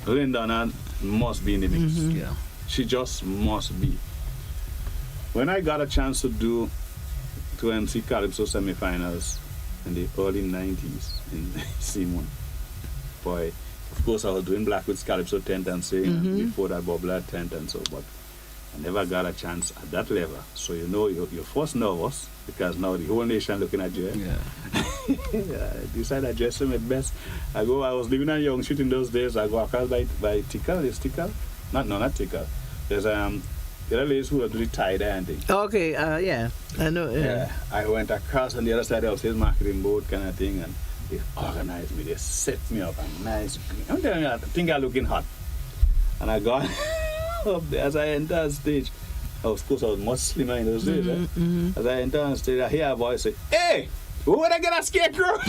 Lindonna must be in the mix. Yeah. She just must be. When I got a chance to MC Calypso semifinals in the early 90s in Simon, boy, of course I was doing Blackwood's Calypso tent and saying before that Bubbler tent and so, but I never got a chance at that level. So you know you're first nervous because now the whole nation looking at you. Yeah. I decided I dressed my best. I was living on Young Street in those days. I go across by Tickle. Is Tickle? Not Tickle. There's the other ladies who are doing tie-dye and things. Okay, yeah. I know. Yeah. I went across on the other side of his marketing board kind of thing, and they organized me. They set me up a nice green. I'm telling you, I think I'm looking hot. And I got up there as I entered stage. Of course, I was much slimmer in those days. As I entered on stage, I hear a voice say, "Hey, who would I get a scarecrow?"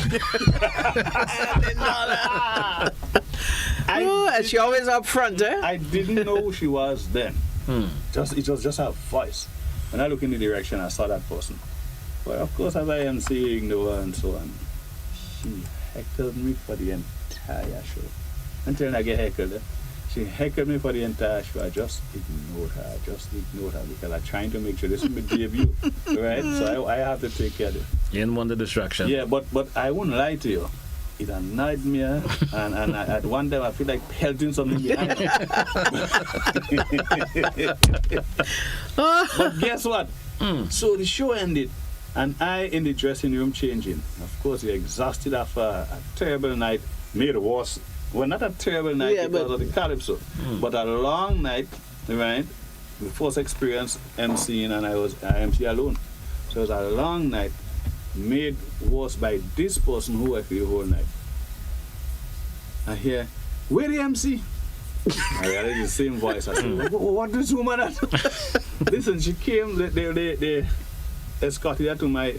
She always up front, eh? I didn't know who she was then. It was just her voice. When I look in the direction, I saw that person. But of course, as I am seeing the one and so on, she heckled me for the entire show. Until I get heckled, she heckled me for the entire show. I just ignored her. Because I'm trying to make sure this is my debut, right? So I have to take care of it. You didn't want the distraction. Yeah, but I won't lie to you. It annoyed me, and at one time I feel like pelting something behind me. But guess what? So the show ended, and I in the dressing room changing. Of course, you're exhausted after a terrible night, made worse. Well, not a terrible night because of the Calypso, but a long night, right? The first experience MCing, and I MC alone. So it was a long night, made worse by this person who worked the whole night. I hear, "Where the MC?" I heard the same voice. I said, "What this woman at?" Listen, she came. They escorted her to my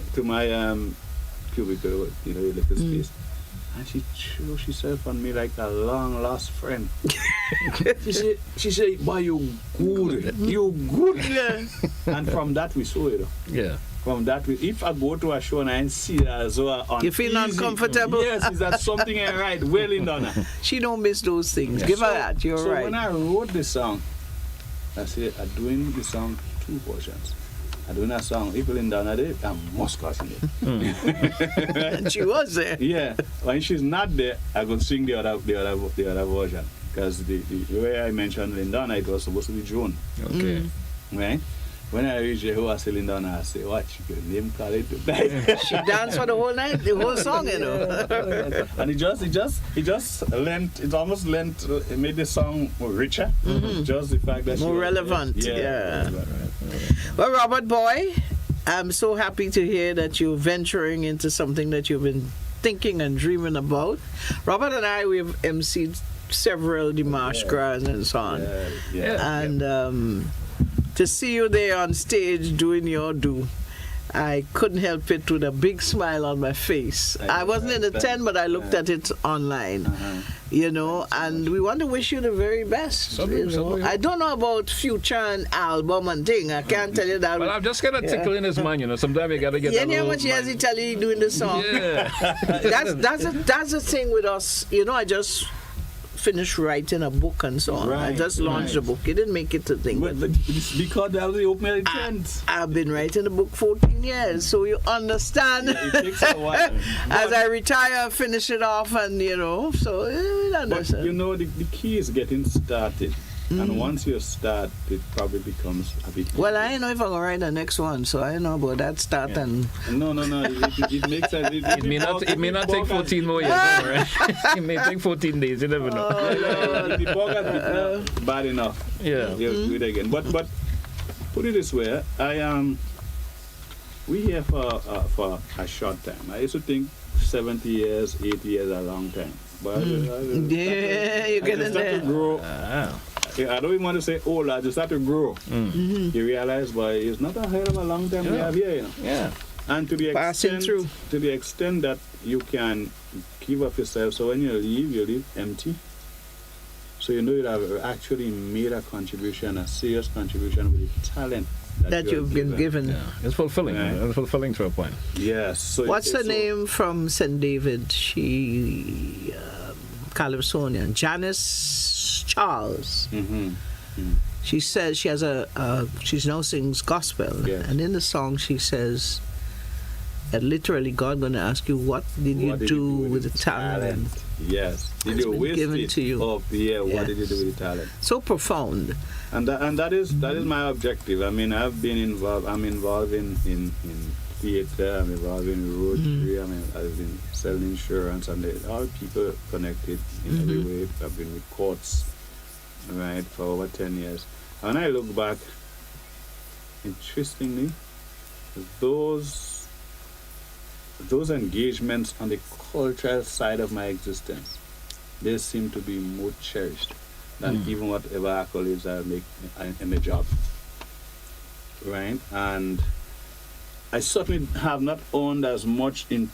cubicle, you know, little space. And she threw herself on me like a long lost friend. she said, boy, you good. You good. And from that we saw it. Yeah. From that, if I go to a show and I see that as well, you feel uncomfortable? Yes, is that something I write well in Donna? She don't miss those things. Yeah. Give her that. You're right. So when I wrote this song, I said, I'm doing the song 2 versions. I'm doing a song, if Linda did, I must cause in it. And she was there. Yeah. When she's not there, I could sing the other version. Because the way I mentioned Linda, it was supposed to be June. Okay. Right? When I reached the house, Linda, I say, what? She could name call it. She danced for the whole night, the whole song, you know. And it just lent, it almost lent, it made the song richer. Just the fact that more relevant. Yeah. Well, Robert Boy, I'm so happy to hear that you're venturing into something that you've been thinking and dreaming about. Robert and I, we've emceed several Dimash Gras and so on. And to see you there on stage doing your do, I couldn't help it with a big smile on my face. I wasn't in the tent, but I looked at it online, you know, and we want to wish you the very best. I don't know about future and album and thing. I can't tell you that. Well, I'm just kind of tickling his mind, you know. Sometimes you got to get you know how much years he tell you doing the song? Yeah. that's the thing with us. You know, I just finished writing a book and so on. I just launched the book. It didn't make it to thing. But because that was the opening tent. I've been writing the book 14 years, so you understand. It takes a while. As I retire, finish it off, and you know, so you understand. But you know, the key is getting started. And once you start, it probably becomes a bit. Well, I don't know if I'm going to write the next one, so I don't know about that start and. No. It makes sense. It may not take 14 more years. Right? It may take 14 days. You never know. The podcast is bad enough. Yeah. You'll do it again. But put it this way, we here for a short time. I used to think 70 years, 80 years a long time. But you're getting there. To grow. I don't even want to say old, I just start to grow. You realize, boy, it's not a hell of a long time we have here, you know. Yeah. And to the extent that you can give up yourself, so when you leave empty. So you know you have actually made a contribution, a serious contribution with the talent that you've been given. Yeah. It's fulfilling. Right? It's fulfilling to a point. Yes. So what's her name from St. David? She, California, Janice Charles. She says she has she now sings gospel, and in the song she says that literally God going to ask you, what did you do with the talent? Yes, did you waste given it? to you? What did you do with the talent? So profound. And that is my objective. I mean, I've been involved. I'm involved in theater. I'm involved in Rotary. I've been selling insurance, and all people connected in every way. I've been with courts, right, for over 10 years. And I look back, interestingly, those engagements on the cultural side of my existence, they seem to be more cherished than even whatever accolades I make in my job, right? And I certainly have not owned as much in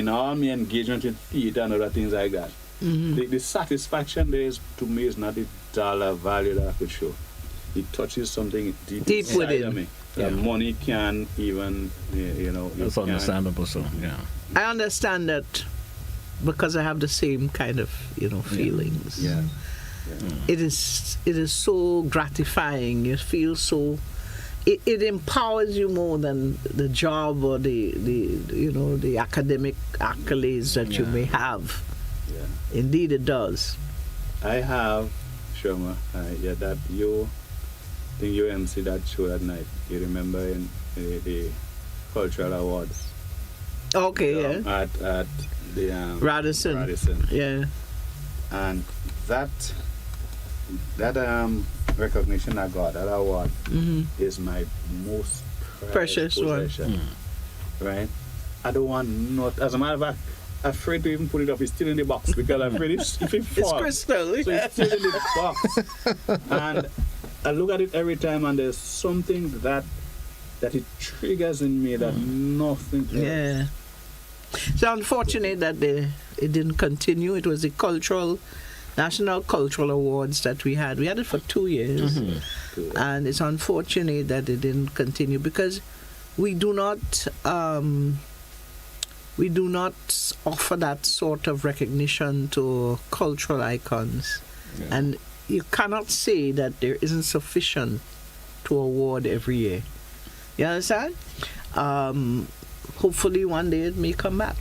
all my engagement with theater and other things like that. The satisfaction there is, to me, is not the dollar value that I could show. It touches something deep within me that money can even, That's understandable. So yeah, I understand that because I have the same kind of feelings. Yeah. It is so gratifying. You feel so. It empowers you more than the job or the academic accolades that you may have. Yeah. Indeed, it does. I have, Shirma, that you MC that show that night. You remember in the cultural awards? Okay, At the Radisson. Yeah. And that recognition I got, that award, is my most precious one. Right? I don't want as a matter of fact, I'm afraid to even put it up. It's still in the box because I'm afraid if it falls. It's crystal. So it's still in the box. And I look at it every time, and there's something that it triggers in me that nothing else. Yeah. It's unfortunate that it didn't continue. It was the National Cultural Awards that we had. We had it for 2 years, and it's unfortunate that it didn't continue because we do not offer that sort of recognition to cultural icons, and you cannot say that there isn't sufficient to award every year. You understand? Hopefully one day it may come back.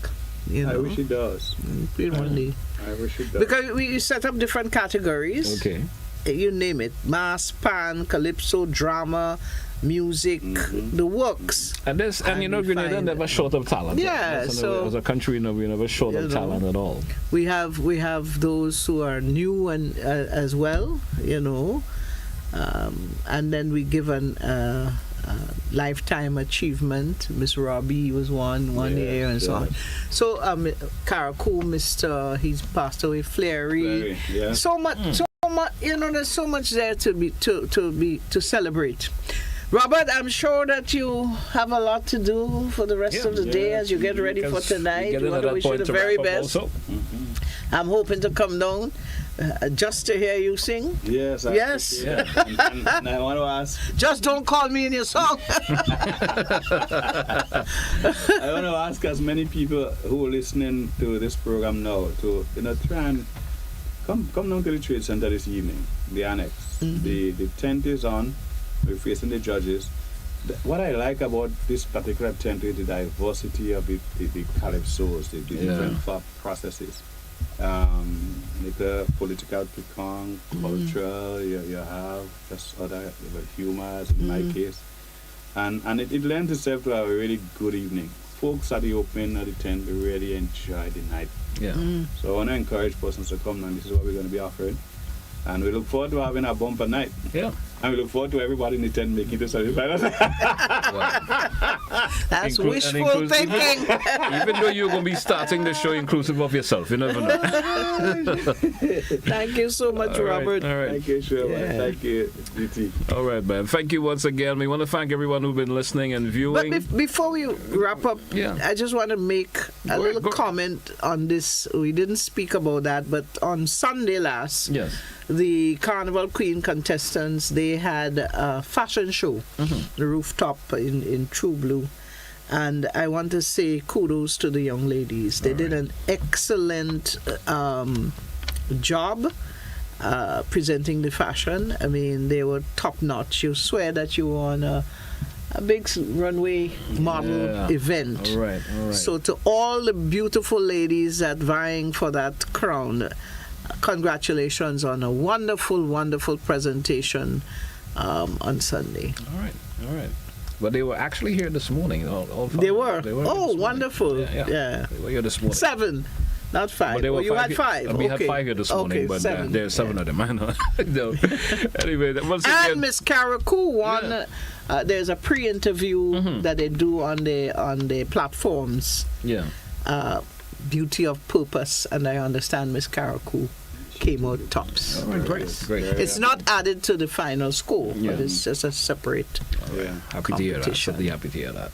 I wish it does. One day. I wish it does. Because we set up different categories. Okay. You name it. Mass, pan, calypso, drama, music, the works. And Grenada never short of talent. Yeah, so as a country, we never short of talent at all. We have those who are new and as well, and then we give an lifetime achievement. Miss Robbie was one year and so on. So Karakou, he's passed away. Fleury, so much. There's so much there to celebrate. Robert, I'm sure that you have a lot to do for the rest of the day as you get ready for tonight. We want to wish you the very best. I'm hoping to come down just to hear you sing. Yes. Yes. And I want to ask. Just don't call me in your song. I want to ask as many people who are listening to this program now to try and come down to the Trade Center this evening, the annex. The tent is on. We're facing the judges. What I like about this particular tent is the diversity of the calypsos, the different processes. The political picon, cultural, you have just other humors in my case. And it lends itself to a really good evening. Folks at the opening of the tent really enjoy the night. So I want to encourage persons to come, and this is what we're going to be offering. And we look forward to having a bumper night. And we look forward to everybody in the tent making this a final. That's wishful thinking. Even though you're going to be starting the show inclusive of yourself, you never know. Thank you so much, Robert. All right. Thank you, Shirma. Thank you, DT. All right, man. Thank you once again. We want to thank everyone who's been listening and viewing. But before we wrap up, I just want to make a little comment on this. We didn't speak about that, but on Sunday last, the Carnival Queen contestants, they had a fashion show, the rooftop in True Blue. And I want to say kudos to the young ladies. They did an excellent job presenting the fashion. I mean, they were top notch. You swear that you were on a big runway model event. All right. So to all the beautiful ladies that vying for that crown, congratulations on a wonderful, wonderful presentation on Sunday. All right. But they were actually here this morning. They were. Oh, wonderful. Yeah. They were here this morning. 7, not 5. You had 5. We had 5 here this morning, but 7. there's 7 of them. I know. Anyway, once again, and Miss Karakou won. There's a pre-interview that they do on the platforms. Beauty of Purpose, and I understand Miss Karakou came out tops. Great. It's not added to the final score, but it's just a separate happy to hear that. Certainly happy to hear that.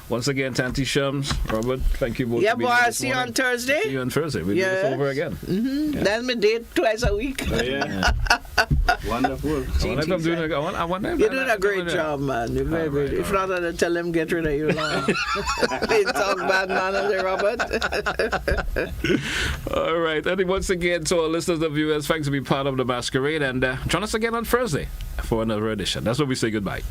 Once again, Tanti Shams, Robert, thank you both. Yeah, boy, I'll see you on Thursday. See you on Thursday. We'll do this over again. That's my date twice a week. Wonderful. You're doing a great job, man. You're very good. If not, I'll tell them get rid of you now. They talk bad manners, Robert. All right. And once again, to our listeners and viewers, thanks for being part of the masquerade. And join us again on Thursday for another edition. That's when we say goodbye.